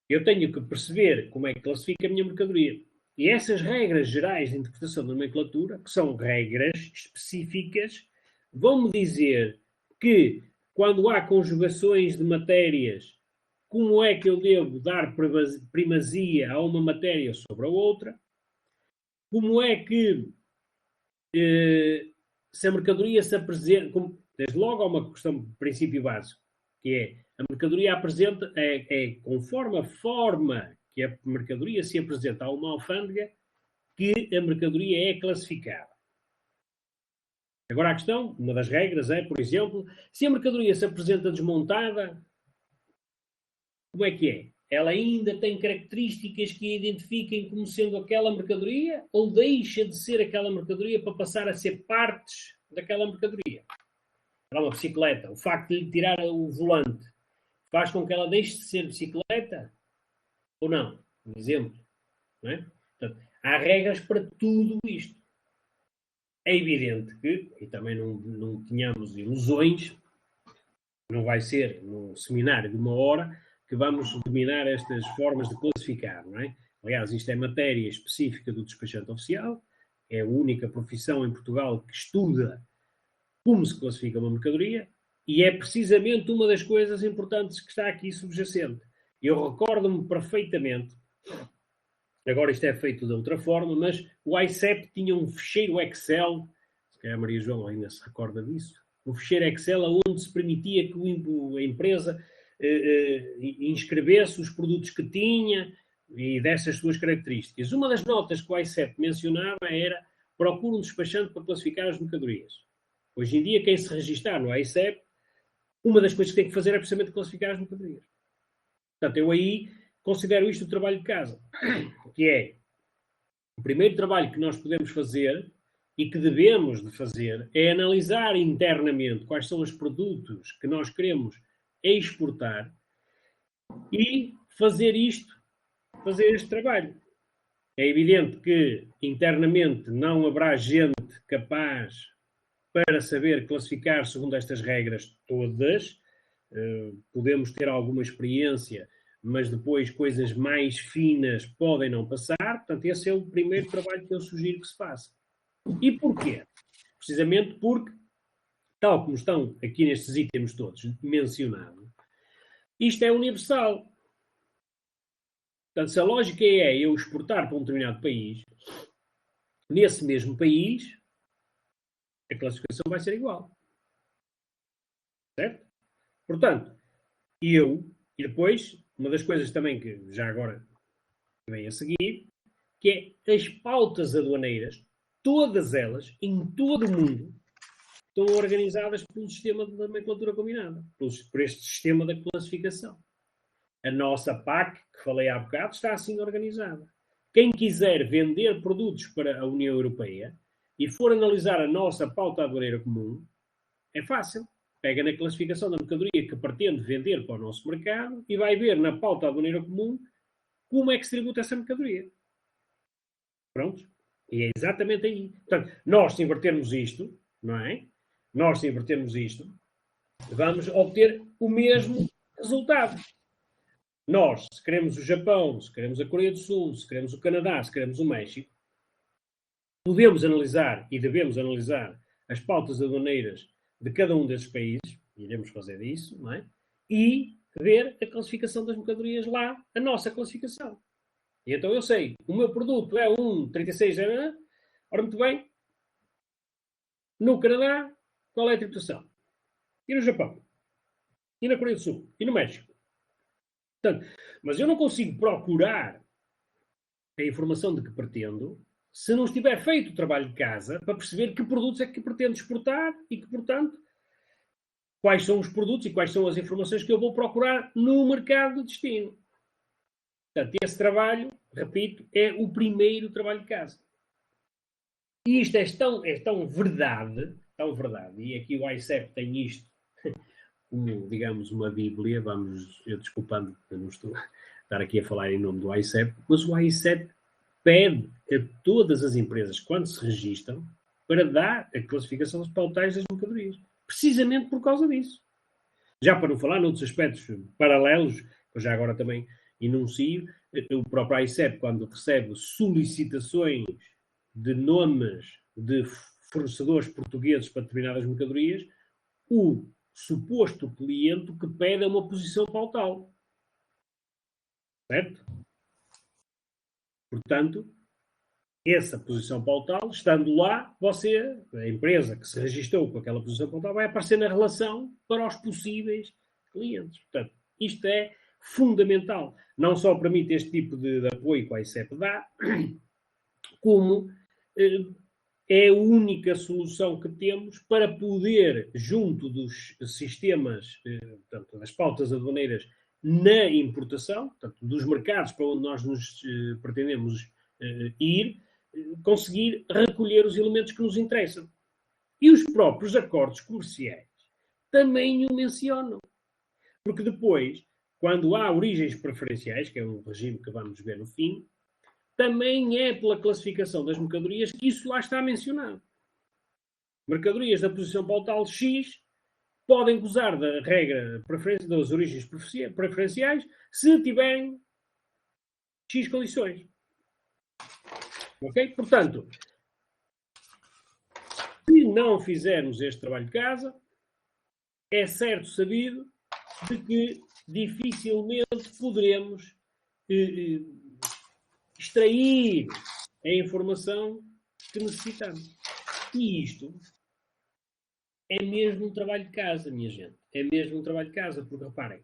eu tenho que perceber como é que classifico a minha mercadoria. E essas regras gerais de interpretação da nomenclatura, que são regras específicas, vão-me dizer que, quando há conjugações de matérias, como é que eu devo dar primazia a uma matéria sobre a outra, como é que, se a mercadoria se apresenta, desde logo há uma questão de princípio básico, que é, a mercadoria apresenta, conforme a forma que a mercadoria se apresenta a uma alfândega, que a mercadoria é classificada. Agora a questão, uma das regras é, por exemplo, se a mercadoria se apresenta desmontada, como é que é? Ela ainda tem características que a identifiquem como sendo aquela mercadoria ou deixa de ser aquela mercadoria para passar a ser partes daquela mercadoria? Para uma bicicleta, o facto de lhe tirar o volante faz com que ela deixe de ser bicicleta ou não? Um exemplo. Não é? Portanto, há regras para tudo isto. É evidente que, e também não tenhamos ilusões, não vai ser num seminário de 1 hora que vamos dominar estas formas de classificar, não é? Aliás, isto é matéria específica do despachante oficial, é a única profissão em Portugal que estuda como se classifica uma mercadoria, e é precisamente uma das coisas importantes que está aqui subjacente. Eu recordo-me perfeitamente, agora isto é feito de outra forma, mas o ICEP tinha um ficheiro Excel, se calhar a Maria João ainda se recorda disso, um ficheiro Excel onde se permitia que a empresa inscrevesse os produtos que tinha e dessas suas características. Uma das notas que o ICEP mencionava era: procura um despachante para classificar as mercadorias. Hoje em dia, quem se registrar no ICEP, uma das coisas que tem que fazer é precisamente classificar as mercadorias. Portanto, eu aí considero isto o trabalho de casa, que é o primeiro trabalho que nós podemos fazer e que devemos de fazer é analisar internamente quais são os produtos que nós queremos exportar e fazer este trabalho. É evidente que internamente não haverá gente capaz para saber classificar segundo estas regras todas. Podemos ter alguma experiência, mas depois coisas mais finas podem não passar. Portanto, esse é o primeiro trabalho que eu sugiro que se faça. E porquê? Precisamente porque, tal como estão aqui nestes itens todos mencionados, isto é universal. Portanto, se a lógica é eu exportar para um determinado país, nesse mesmo país, a classificação vai ser igual. Certo? Portanto, e depois, uma das coisas também que já agora vem a seguir, que é as pautas aduaneiras, todas elas, em todo o mundo, estão organizadas pelo sistema de nomenclatura combinada, por este sistema da classificação. A nossa PAC, que falei há bocado, está assim organizada. Quem quiser vender produtos para a União Europeia e for analisar a nossa pauta aduaneira comum, é fácil. Pega na classificação da mercadoria que pretende vender para o nosso mercado e vai ver na pauta aduaneira comum como é que se tributa essa mercadoria. Pronto? E é exatamente aí. Portanto, nós se invertermos isto, não é? Nós se invertermos isto, vamos obter o mesmo resultado. Nós, se queremos o Japão, se queremos a Coreia do Sul, se queremos o Canadá, se queremos o México, podemos analisar e devemos analisar as pautas aduaneiras de cada um desses países, iremos fazer isso, não é? E ver a classificação das mercadorias lá, a nossa classificação. E então eu sei, o meu produto é um 36, ora muito bem, no Canadá, qual é a tributação? E no Japão? E na Coreia do Sul? E no México? Portanto, mas eu não consigo procurar a informação de que pretendo se não estiver feito o trabalho de casa para perceber que produtos é que pretendo exportar e que, portanto, quais são os produtos e quais são as informações que eu vou procurar no mercado de destino. Portanto, esse trabalho, repito, é o primeiro trabalho de casa. E isto é tão verdade, e aqui o ICEP tem isto como, digamos, uma bíblia, eu desculpando que eu não estou a estar aqui a falar em nome do ICEP, mas o ICEP pede a todas as empresas, quando se registram, para dar a classificação dos pautais das mercadorias. Precisamente por causa disso. Já para não falar noutros aspectos paralelos, que eu já agora também enuncio, o próprio ICEP, quando recebe solicitações de nomes de fornecedores portugueses para determinadas mercadorias, o suposto cliente que pede uma posição pautal. Certo? Portanto, essa posição pautal, estando lá, você, a empresa que se registrou com aquela posição pautal, vai aparecer na relação para os possíveis clientes. Portanto, isto é fundamental. Não só permite este tipo de apoio que a ICEP dá, como é a única solução que temos para poder, junto dos sistemas, portanto, das pautas aduaneiras na importação, portanto, dos mercados para onde nós nos pretendemos ir, conseguir recolher os elementos que nos interessam. E os próprios acordos comerciais também o mencionam. Porque depois, quando há origens preferenciais, que é um regime que vamos ver no fim, também é pela classificação das mercadorias que isso lá está mencionado. Mercadorias da posição pautal X podem gozar da regra das origens preferenciais se tiverem X condições. Ok? Portanto, se não fizermos este trabalho de casa, é certo sabido de que dificilmente poderemos extrair a informação que necessitamos. E isto é mesmo um trabalho de casa, minha gente. É mesmo um trabalho de casa, porque reparem,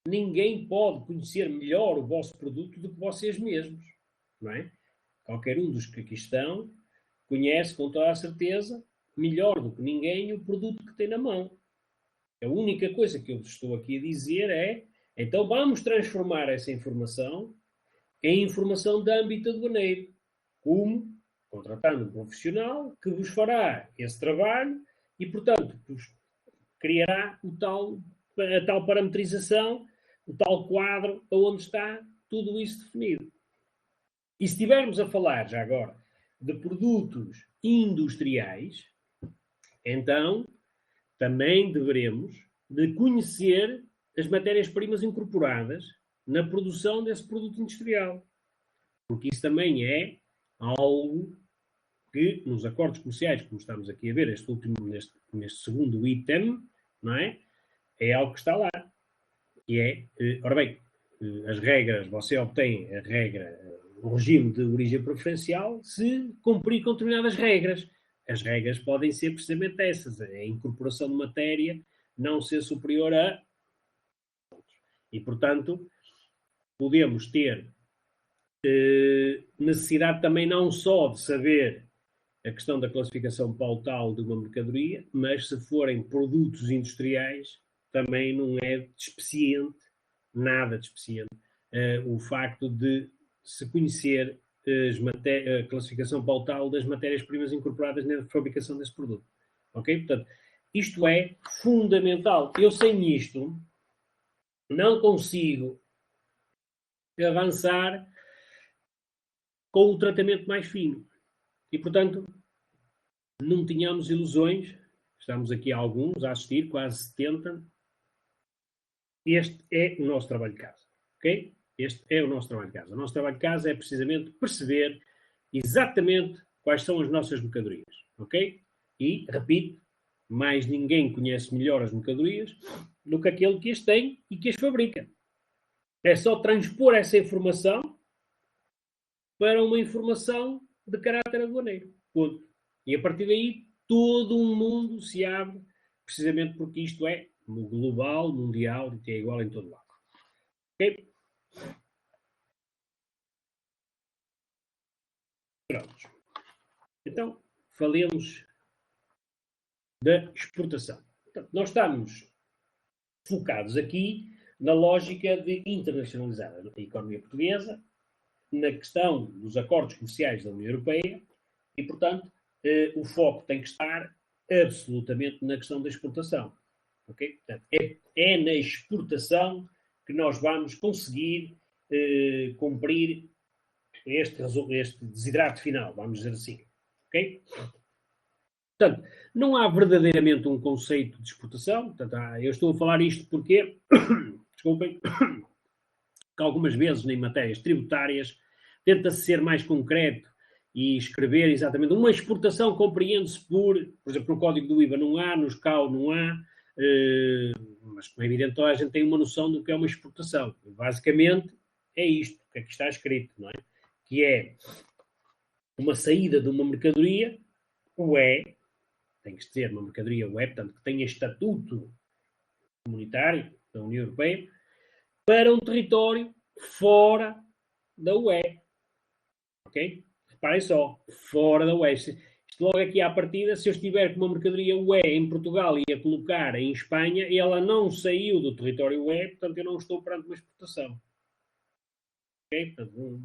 ninguém pode conhecer melhor o vosso produto do que vocês mesmos, não é? Qualquer um dos que aqui estão conhece com toda a certeza, melhor do que ninguém, o produto que tem na mão. A única coisa que eu estou aqui a dizer é, então vamos transformar essa informação em informação de âmbito aduaneiro. Como? Contratando um profissional que vos fará esse trabalho e, portanto, vos criará a tal parametrização, o tal quadro onde está tudo isso definido. E se estivermos a falar, já agora, de produtos industriais, então também deveremos de conhecer as matérias-primas incorporadas na produção desse produto industrial. Porque isso também é algo que nos acordos comerciais, como estamos aqui a ver neste segundo item, não é? É algo que está lá. E é, ora bem, as regras, você obtém a regra, o regime de origem preferencial se cumprir com determinadas regras. As regras podem ser precisamente essas, a incorporação de matéria não ser superior a... E, portanto, podemos ter necessidade também não só de saber a questão da classificação pautal de uma mercadoria, mas se forem produtos industriais, também não é despeciente, nada despeciente, o facto de se conhecer a classificação pautal das matérias-primas incorporadas na fabricação desse produto. Ok? Portanto, isto é fundamental. Eu sem isto não consigo avançar com o tratamento mais fino. E, portanto, não tínhamos ilusões. Estamos aqui alguns a assistir, quase 70. Este é o nosso trabalho de casa. Ok? Este é o nosso trabalho de casa. O nosso trabalho de casa é precisamente perceber exatamente quais são as nossas mercadorias. Ok? E, repito, mais ninguém conhece melhor as mercadorias do que aquele que as tem e que as fabrica. É só transpor essa informação para uma informação de caráter aduaneiro. Ponto. E a partir daí, todo um mundo se abre, precisamente porque isto é global, mundial e é igual em todo lado. Ok? Prontos. Então, falemos da exportação. Portanto, nós estamos focados aqui na lógica de internacionalizar a economia portuguesa, na questão dos acordos comerciais da União Europeia e, portanto, o foco tem que estar absolutamente na questão da exportação. Okay? Portanto, é na exportação que nós vamos conseguir cumprir este desidrato final, vamos dizer assim. Okay? Portanto, não há verdadeiramente um conceito de exportação. Portanto, eu estou a falar isto porque, desculpem, que algumas vezes em matérias tributárias tenta-se ser mais concreto e escrever exatamente uma exportação compreende-se por exemplo, no código do IVA não há, nos CAU não há, mas como é evidente toda a gente tem uma noção do que é uma exportação. Basicamente é isto que aqui está escrito, não é? Que é uma saída de uma mercadoria, UE, tem que ser uma mercadoria UE, portanto que tenha estatuto comunitário da União Europeia, para um território fora da UE. Ok? Reparem só, fora da UE. Isto logo aqui à partida, se eu estiver com uma mercadoria UE em Portugal e a colocar em Espanha, ela não saiu do território UE, portanto eu não estou perante uma exportação. Ok? Portanto,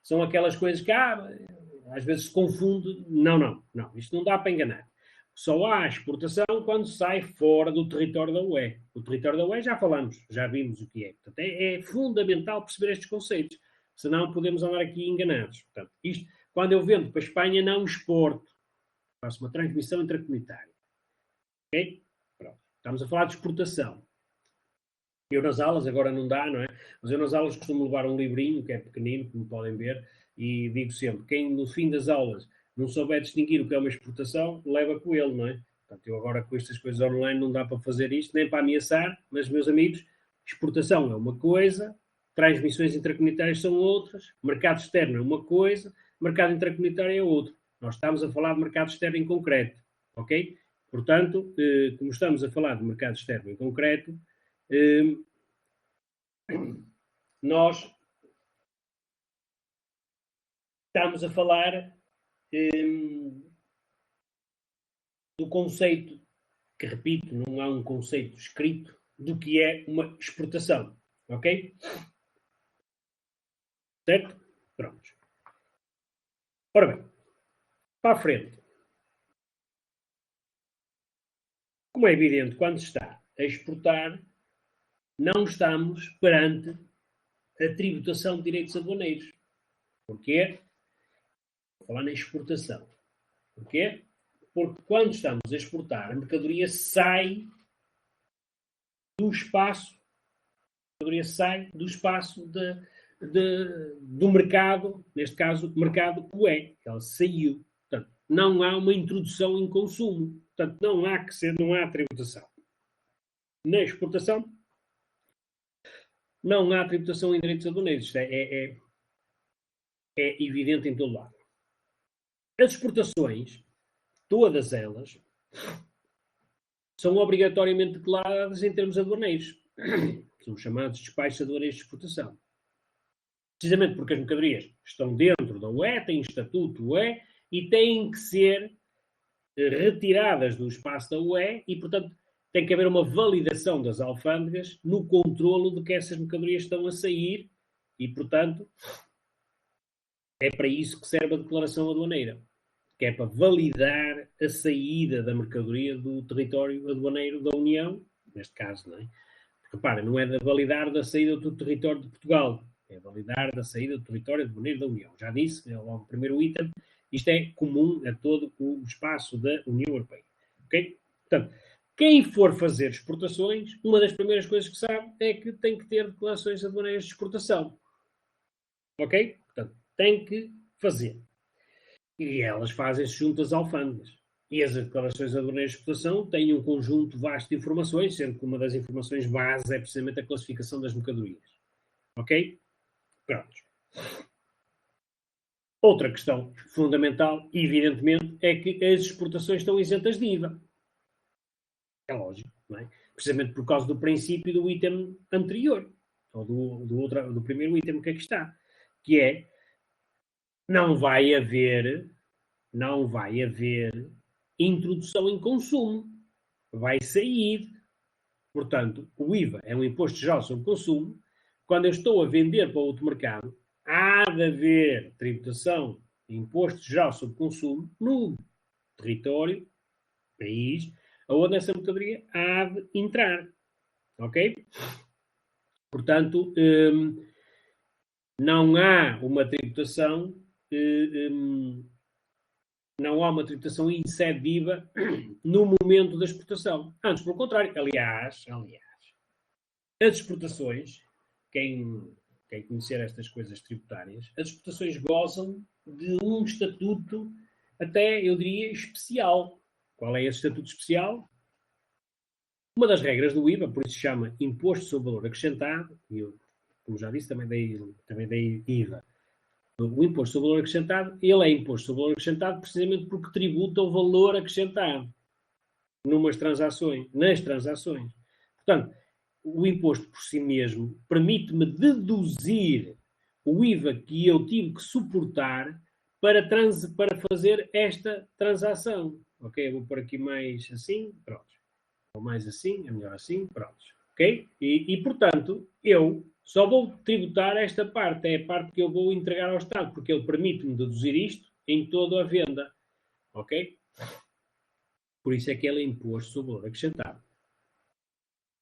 são aquelas coisas que às vezes se confunde. Não. Isto não dá para enganar. Só há exportação quando sai fora do território da UE. O território da UE já falamos, já vimos o que é. Portanto, é fundamental perceber estes conceitos. Senão podemos andar aqui enganados. Portanto, isto, quando eu vendo para a Espanha, não exporto. Faço uma transmissão intracomunitária. Ok? Pronto. Estamos a falar de exportação. Eu nas aulas, agora não dá, não é? Mas eu nas aulas costumo levar um livrinho, que é pequenino, como podem ver, e digo sempre, quem no fim das aulas não souber distinguir o que é uma exportação, leva com ele, não é? Portanto, eu agora com estas coisas online não dá para fazer isto, nem para ameaçar, mas, meus amigos, exportação é uma coisa, transmissões intracomunitárias são outras, mercado externo é uma coisa, mercado intracomunitário é outro. Nós estamos a falar de mercado externo em concreto, ok? Portanto, como estamos a falar de mercado externo em concreto, nós estamos a falar do conceito, que repito, não há um conceito escrito do que é uma exportação. Ok? Certo? Pronto. Ora bem, para a frente. Como é evidente, quando se está a exportar, não estamos perante a tributação de direitos aduaneiros. Porquê? Vou falar na exportação. Porquê? Porque quando estamos a exportar, a mercadoria sai do espaço, do mercado, neste caso, mercado UE. Ela saiu. Portanto, não há uma introdução em consumo. Portanto, não há tributação. Na exportação, não há tributação em direitos aduaneiros. Isto é evidente em todo lado. As exportações, todas elas, são obrigatoriamente declaradas em termos aduaneiros. São chamados despachos aduaneiros de exportação. Precisamente porque as mercadorias estão dentro da UE, têm estatuto UE e têm que ser retiradas do espaço da UE e, portanto, tem que haver uma validação das alfândegas no controlo de que essas mercadorias estão a sair e, portanto, é para isso que serve a declaração aduaneira, que é para validar a saída da mercadoria do território aduaneiro da União, neste caso, não é? Porque, repara, não é de validar da saída do território de Portugal, é validar da saída do território aduaneiro da União. Já disse, é logo o primeiro item, isto é comum a todo o espaço da União Europeia. Ok? Portanto, quem for fazer exportações, uma das primeiras coisas que sabe é que tem que ter declarações aduaneiras de exportação. Ok? Portanto, tem que fazer. E elas fazem-se junto às alfândegas. E as declarações aduaneiras de exportação têm um conjunto vasto de informações, sendo que uma das informações base é precisamente a classificação das mercadorias. Ok? Pronto. Outra questão fundamental, evidentemente, é que as exportações estão isentas de IVA. É lógico, não é? Precisamente por causa do princípio do item anterior, ou do primeiro item que aqui está, que é não vai haver introdução em consumo. Vai sair Portanto, o IVA é um imposto geral sobre consumo. Quando eu estou a vender para outro mercado, há de haver tributação de imposto geral sobre consumo no território, país, onde essa mercadoria há de entrar. Ok? Portanto, não há uma tributação, não há uma tributação em sede de IVA no momento da exportação. Antes, pelo contrário. Aliás, as exportações, quem conhecer estas coisas tributárias, as exportações gozam de um estatuto, até, eu diria, especial. Qual é esse estatuto especial? Uma das regras do IVA, por isso se chama Imposto sobre Valor Acrescentado, e eu, como já disse, também dei IVA. O Imposto sobre Valor Acrescentado, ele é Imposto sobre Valor Acrescentado precisamente porque tributa o valor acrescentado nas transações. Portanto, o imposto por si mesmo permite-me deduzir o IVA que eu tive que suportar para fazer esta transação. Ok? Vou pôr aqui mais assim, pronto. Ou mais assim, é melhor assim, pronto. Ok? Portanto, eu só vou tributar esta parte, é a parte que eu vou entregar ao Estado, porque ele permite-me deduzir isto em toda a venda. Ok? Por isso é que ele é imposto sobre valor acrescentado.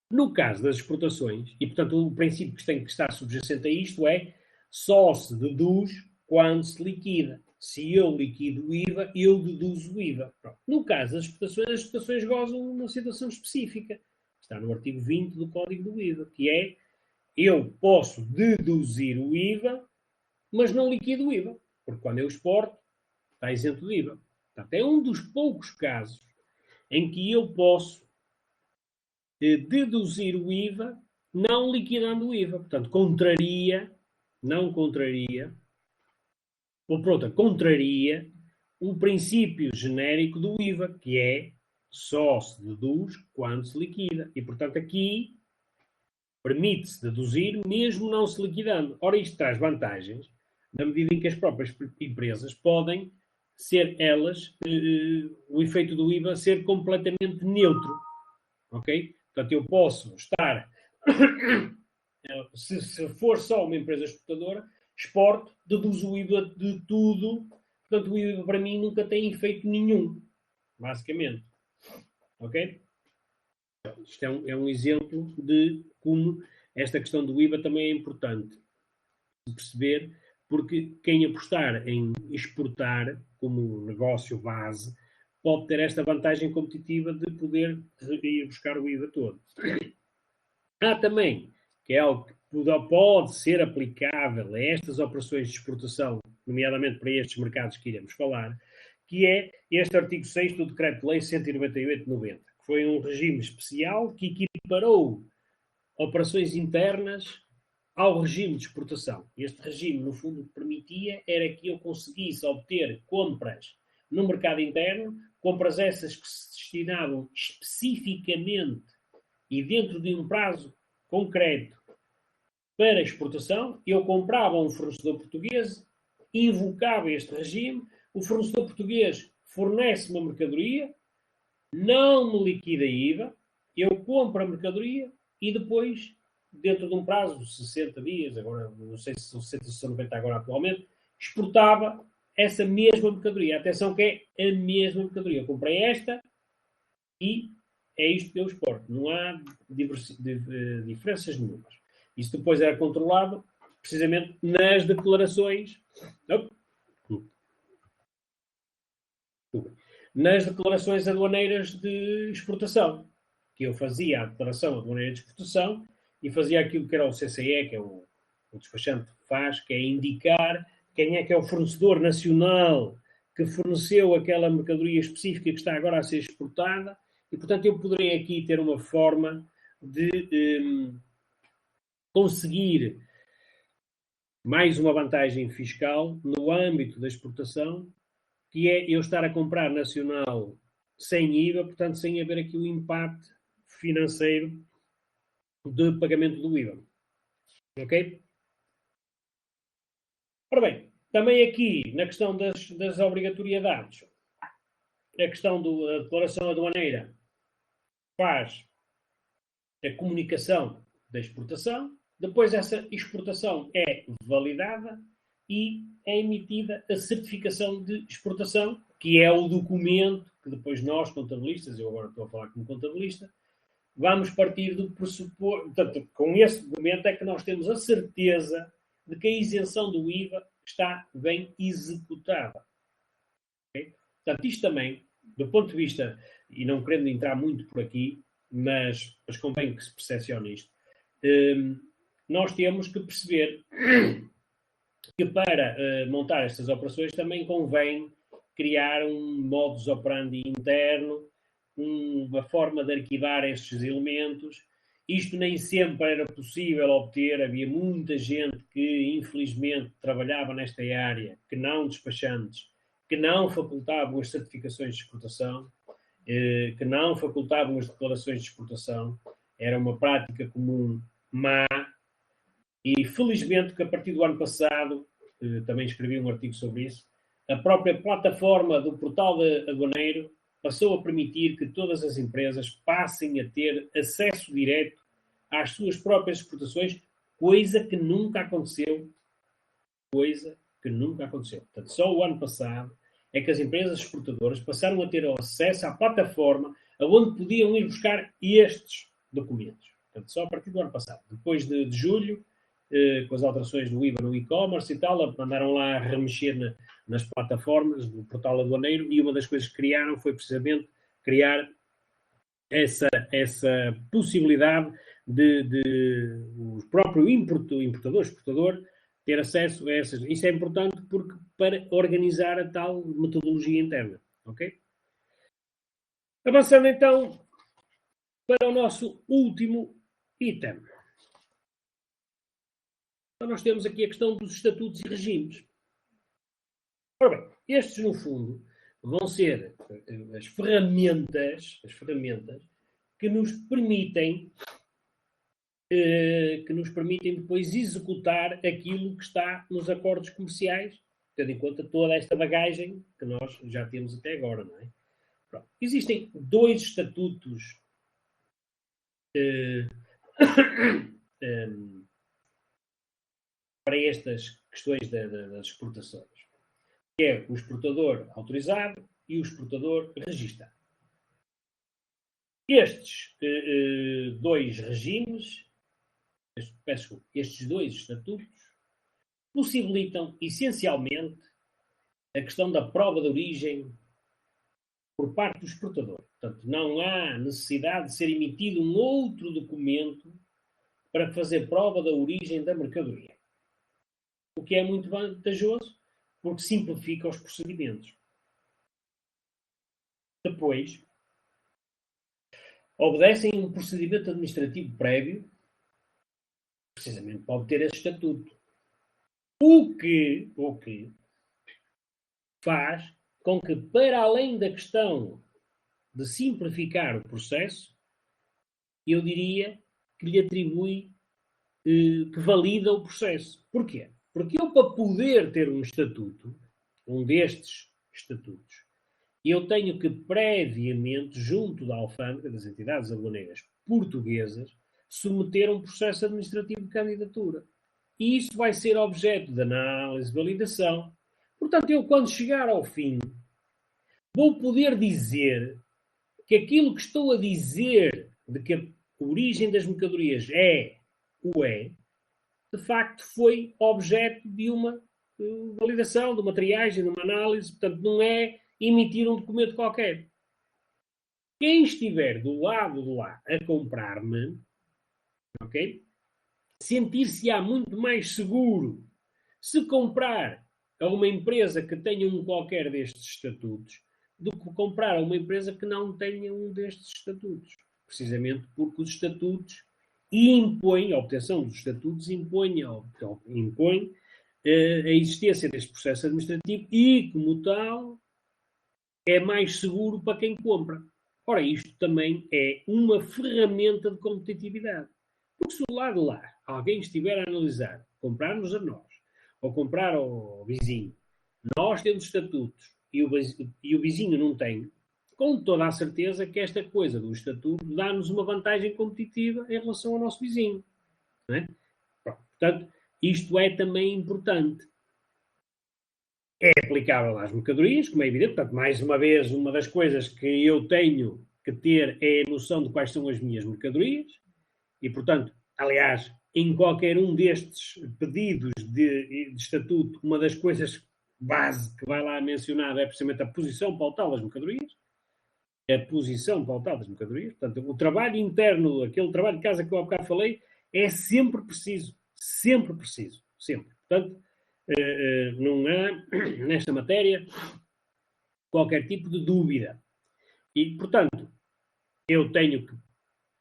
No caso das exportações, e portanto o princípio que tem que estar subjacente a isto é só se deduz quando se liquida. Se eu liquido o IVA, eu deduzo o IVA. Pronto. No caso das exportações, as exportações gozam de uma situação específica. Está no artigo 20 do Código do IVA, que é eu posso deduzir o IVA, mas não liquido o IVA. Porque quando eu exporto, está isento de IVA. Portanto, é um dos poucos casos em que eu posso deduzir o IVA não liquidando o IVA. Portanto, contraria o princípio genérico do IVA, que é só se deduz quando se liquida. E, portanto, aqui permite-se deduzir mesmo não se liquidando. Ora, isto traz vantagens, na medida em que as próprias empresas podem ser elas, o efeito do IVA ser completamente neutro. Ok? Portanto, eu posso estar, se for só uma empresa exportadora, exporto, deduzo o IVA de tudo. Portanto, o IVA para mim nunca tem efeito nenhum, basicamente. Ok? Isto é um exemplo de como esta questão do IVA também é importante de perceber, porque quem apostar em exportar como negócio base pode ter esta vantagem competitiva de poder ir buscar o IVA todo. Há também, que é algo que pode ser aplicável a estas operações de exportação, nomeadamente para estes mercados que iremos falar, que é este artigo 6 do Decreto-Lei 198/90, que foi um regime especial que equiparou operações internas ao regime de exportação. Este regime, no fundo, o que permitia era que eu conseguisse obter compras no mercado interno, compras essas que se destinavam especificamente e dentro de um prazo concreto para exportação. Eu comprava um fornecedor português, invocava este regime, o fornecedor português fornece uma mercadoria, não me liquida IVA, eu compro a mercadoria e depois, dentro de um prazo de 60 dias, agora não sei se são 60 ou 90 agora atualmente, exportava essa mesma mercadoria. Atenção que é a mesma mercadoria. Eu comprei esta e é isto que eu exporto. Não há diferenças nenhumas. Isso depois era controlado precisamente nas declarações. Nas declarações aduaneiras de exportação. Que eu fazia a declaração aduaneira de exportação e fazia aquilo que era o CCE, que é o despachante faz, que é indicar quem é que é o fornecedor nacional que forneceu aquela mercadoria específica que está agora a ser exportada. E, portanto, eu poderei aqui ter uma forma de conseguir mais uma vantagem fiscal no âmbito da exportação, que é eu estar a comprar nacional sem IVA, portanto, sem haver aqui o impacto financeiro de pagamento do IVA. Ok? Ora bem, também aqui, na questão das obrigatoriedades, a questão da declaração aduaneira faz a comunicação da exportação, depois essa exportação é validada e é emitida a certificação de exportação, que é o documento que depois nós, contabilistas, eu agora estou a falar como contabilista, vamos partir do pressuposto. Portanto, com esse documento é que nós temos a certeza de que a isenção do IVA está bem executada. Okay? Portanto, isto também, do ponto de vista, e não querendo entrar muito por aqui, mas convém que se percepcione isto, nós temos que perceber que para montar estas operações também convém criar um modus operandi interno, uma forma de arquivar estes elementos. Isto nem sempre era possível obter, havia muita gente que infelizmente trabalhava nesta área, que não despachantes, que não facultavam as certificações de exportação, que não facultavam as declarações de exportação. Era uma prática comum má. E felizmente que a partir do ano passado, também escrevi um artigo sobre isso, a própria plataforma do portal aduaneiro passou a permitir que todas as empresas passem a ter acesso direto às suas próprias exportações, coisa que nunca aconteceu. Portanto, só o ano passado é que as empresas exportadoras passaram a ter acesso à plataforma onde podiam ir buscar estes documentos. Portanto, só a partir do ano passado. Depois de julho, com as alterações do IVA no e-commerce e tal, mandaram lá remexer nas plataformas do portal aduaneiro, e uma das coisas que criaram foi precisamente criar essa possibilidade de o próprio importador, exportador, ter acesso a essas. Isso é importante para organizar a tal metodologia interna. Ok? Avançando então para o nosso último item. Então, nós temos aqui a questão dos estatutos e regimes. Ora bem, estes, no fundo, vão ser as ferramentas que nos permitem depois executar aquilo que está nos acordos comerciais, tendo em conta toda esta bagagem que nós já temos até agora, não é? Pronto. Existem dois estatutos para estas questões das exportações, que é o exportador autorizado e o exportador registado. Estes dois regimes, estes dois estatutos, possibilitam essencialmente a questão da prova de origem por parte do exportador. Portanto, não há necessidade de ser emitido um outro documento para fazer prova da origem da mercadoria. O que é muito vantajoso, porque simplifica os procedimentos. Depois, obedecem a um procedimento administrativo prévio, precisamente para obter esse estatuto. O que faz com que, para além da questão de simplificar o processo, eu diria que lhe atribui, que valida o processo. Porquê? Porque eu, para poder ter um estatuto, um destes estatutos, eu tenho que previamente, junto da alfândega, das entidades aduaneiras portuguesas, submeter um processo administrativo de candidatura. E isso vai ser objeto de análise, validação. Portanto, eu, quando chegar ao fim, vou poder dizer que aquilo que estou a dizer de que a origem das mercadorias é, de facto foi objeto de uma validação, de uma triagem, de uma análise. Portanto, não é emitir um documento qualquer. Quem estiver do lado de lá a comprar-me, ok? Sentir-se-á muito mais seguro se comprar a uma empresa que tenha um qualquer destes estatutos do que comprar a uma empresa que não tenha um destes estatutos. Precisamente porque os estatutos impõem, a obtenção dos estatutos impõe a existência deste processo administrativo e, como tal, é mais seguro para quem compra. Ora, isto também é uma ferramenta de competitividade. Porque se do lado de lá alguém estiver a analisar, comprar-nos a nós, ou comprar ao vizinho, nós temos estatutos e o vizinho não tem, com toda a certeza que esta coisa do estatuto dá-nos uma vantagem competitiva em relação ao nosso vizinho. Não é? Portanto, isto é também importante. É aplicável às mercadorias, como é evidente. Portanto, mais uma vez, uma das coisas que eu tenho que ter é a noção de quais são as minhas mercadorias. E, portanto, aliás, em qualquer um destes pedidos de estatuto, uma das coisas base que vai lá mencionada é precisamente a posição pautal das mercadorias. A posição pautal das mercadorias. Portanto, o trabalho interno, aquele trabalho de casa que eu há bocado falei, é sempre preciso. Sempre preciso. Sempre. Portanto, não há, nesta matéria, qualquer tipo de dúvida. E, portanto, eu tenho que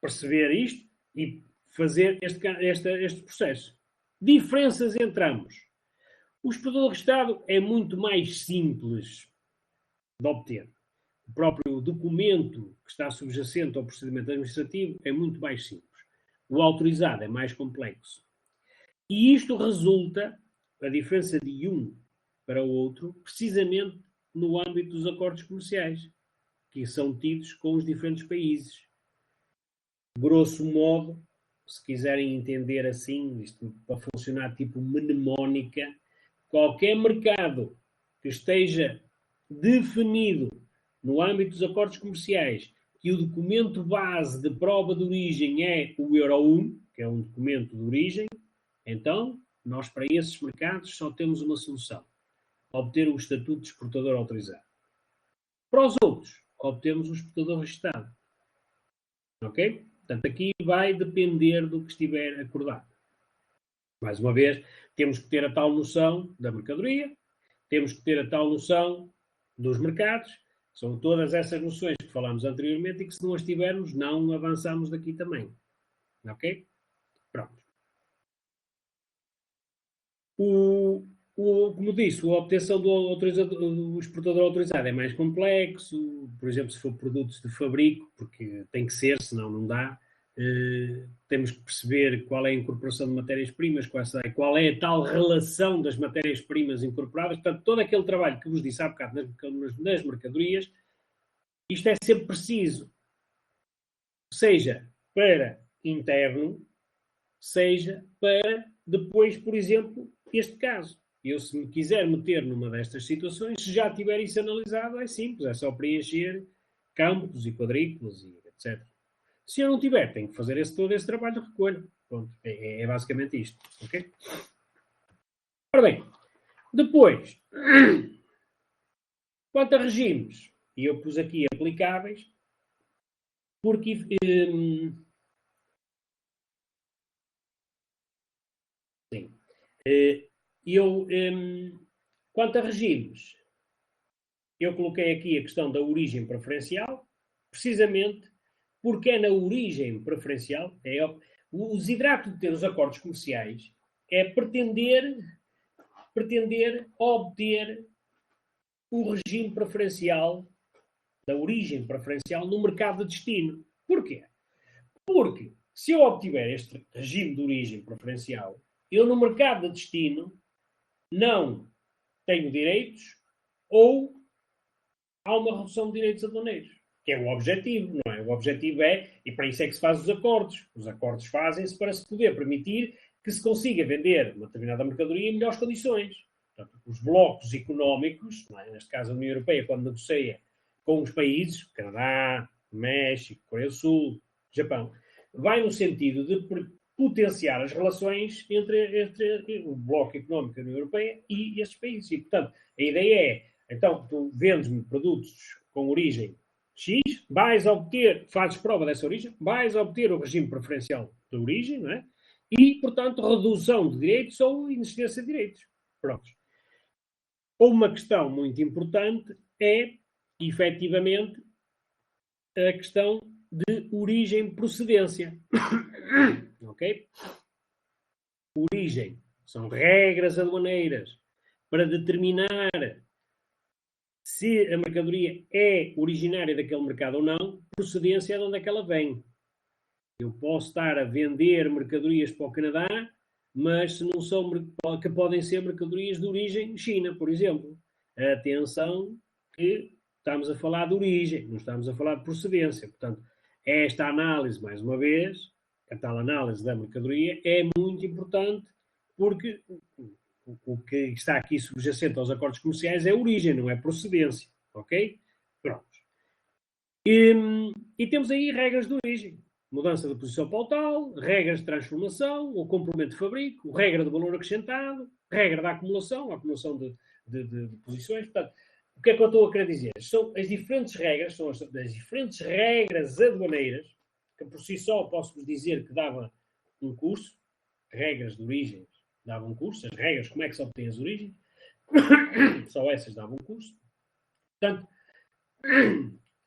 perceber isto e fazer este processo. Diferenças entre ambos. O exportador registado é muito mais simples de obter. O próprio documento que está subjacente ao procedimento administrativo é muito mais simples. O autorizado é mais complexo. E isto resulta, a diferença de um para o outro, precisamente no âmbito dos acordos comerciais, que são tidos com os diferentes países. Grosso modo, se quiserem entender assim, isto para funcionar tipo mnemónica, qualquer mercado que esteja definido no âmbito dos acordos comerciais que o documento base de prova de origem é o Euro 1, que é um documento de origem, então nós para esses mercados só temos uma solução: obter o estatuto de exportador autorizado. Para os outros, obtemos o exportador registado. Ok? Portanto, aqui vai depender do que estiver acordado. Mais uma vez, temos que ter a tal noção da mercadoria, temos que ter a tal noção dos mercados. São todas essas noções que falámos anteriormente e que, se não as tivermos, não avançamos daqui também. Ok? Pronto. Como disse, a obtenção do exportador autorizado é mais complexo. Por exemplo, se for produtos de fabrico, porque tem que ser, senão não dá. Temos que perceber qual é a incorporação de matérias-primas, qual é a tal relação das matérias-primas incorporadas. Portanto, todo aquele trabalho que vos disse há bocado nas mercadorias, isto é sempre preciso, seja para interno, seja para depois, por exemplo, este caso. Eu, se me quiser meter numa destas situações, se já tiver isso analisado, é simples, é só preencher campos e quadrículas e etc. Se eu não tiver, tenho que fazer todo esse trabalho de recolha. Pronto, é basicamente isto. Ok? Ora bem, depois, quanto a regimes, e eu pus aqui aplicáveis, porque quanto a regimes, eu coloquei aqui a questão da origem preferencial, precisamente porque é na origem preferencial, o desidrato de ter os acordos comerciais é pretender obter o regime preferencial, da origem preferencial, no mercado de destino. Porquê? Porque se eu obtiver este regime de origem preferencial, eu no mercado de destino não tenho direitos ou há uma redução de direitos aduaneiros, que é o objetivo, não é? O objetivo é, e para isso é que se faz os acordos. Os acordos fazem-se para se poder permitir que se consiga vender uma determinada mercadoria em melhores condições. Portanto, os blocos económicos, não é? Neste caso a União Europeia, quando negocia com os países, Canadá, México, Coreia do Sul, Japão, vai no sentido de potenciar as relações entre o bloco económico da União Europeia e estes países. E, portanto, a ideia é, então, tu vendes-me produtos com origem X, fazes prova dessa origem, vais obter o regime preferencial de origem, não é? E, portanto, redução de direitos ou inexistência de direitos. Pronto. Uma questão muito importante é, efetivamente, a questão de origem-procedência. Ok? Origem são regras aduaneiras para determinar se a mercadoria é originária daquele mercado ou não. Procedência é de onde é que ela vem. Eu posso estar a vender mercadorias para o Canadá, mas se não são, que podem ser mercadorias de origem China, por exemplo. Atenção que estamos a falar de origem, não estamos a falar de procedência. Portanto, esta análise, mais uma vez, a tal análise da mercadoria, é muito importante porque o que está aqui subjacente aos acordos comerciais é origem, não é procedência. Ok? Pronto. E temos aí regras de origem. Mudança de posição pautal, regras de transformação, o complemento de fabrico, regra de valor acrescentado, regra da acumulação, a acumulação de posições. Portanto, o que é que eu estou a querer dizer? São as diferentes regras, são as diferentes regras aduaneiras, que por si só posso-vos dizer que dava um curso, regras de origem davam um curso, as regras, como é que se obtém as origens, só essas davam um curso. Portanto,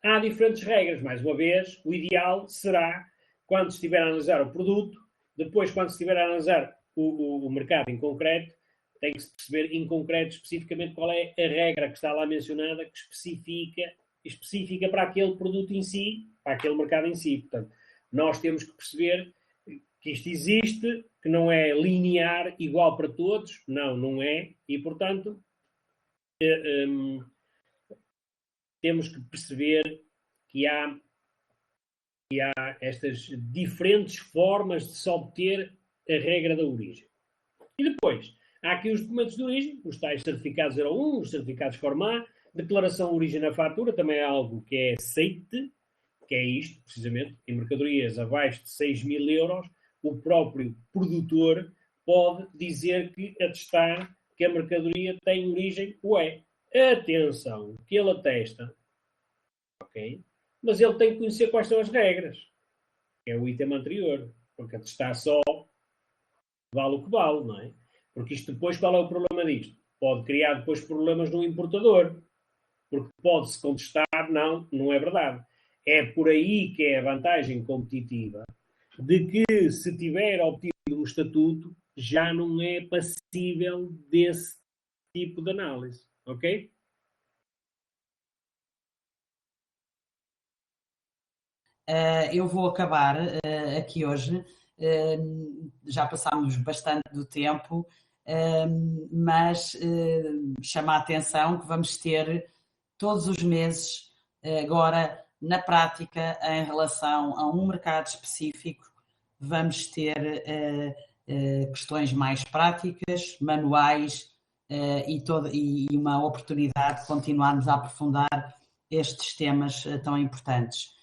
há diferentes regras. Mais uma vez, o ideal será, quando estiver a analisar o produto, depois, quando estiver a analisar o mercado em concreto, tem que se perceber em concreto, especificamente, qual é a regra que está lá mencionada, que específica para aquele produto em si, para aquele mercado em si. Portanto, nós temos que perceber que isto existe, que não é linear, igual para todos. Não, não é. E, portanto, temos que perceber que há estas diferentes formas de se obter a regra da origem. E depois, há aqui os documentos de origem, os tais certificados 01, os certificados Forma A, declaração de origem na fatura, também é algo que é aceite, que é isto, precisamente, em mercadorias abaixo de 6.000 euros, o próprio produtor pode dizer que atestar que a mercadoria tem origem UE. Atenção, que ele atesta, ok? Mas ele tem que conhecer quais são as regras, que é o item anterior, porque atestar só vale o que vale, não é? Porque isto depois, qual é o problema disto? Pode criar depois problemas no importador, porque pode-se contestar, não é verdade. É por aí que é a vantagem competitiva de que, se tiver obtido um estatuto, já não é passível desse tipo de análise, ok? Eu vou acabar aqui hoje. Já passámos bastante do tempo, mas chama a atenção que vamos ter todos os meses, agora na prática, em relação a um mercado específico, vamos ter questões mais práticas, manuais e uma oportunidade de continuarmos a aprofundar estes temas tão importantes.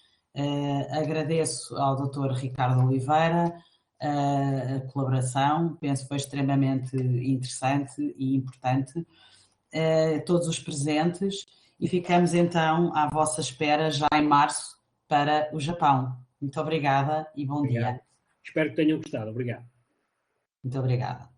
Agradeço ao Dr. Ricardo Oliveira a colaboração, penso que foi extremamente interessante e importante, todos os presentes, e ficamos então à vossa espera já em março para o Japão. Muito obrigada e bom dia. Espero que tenham gostado. Obrigado. Muito obrigada.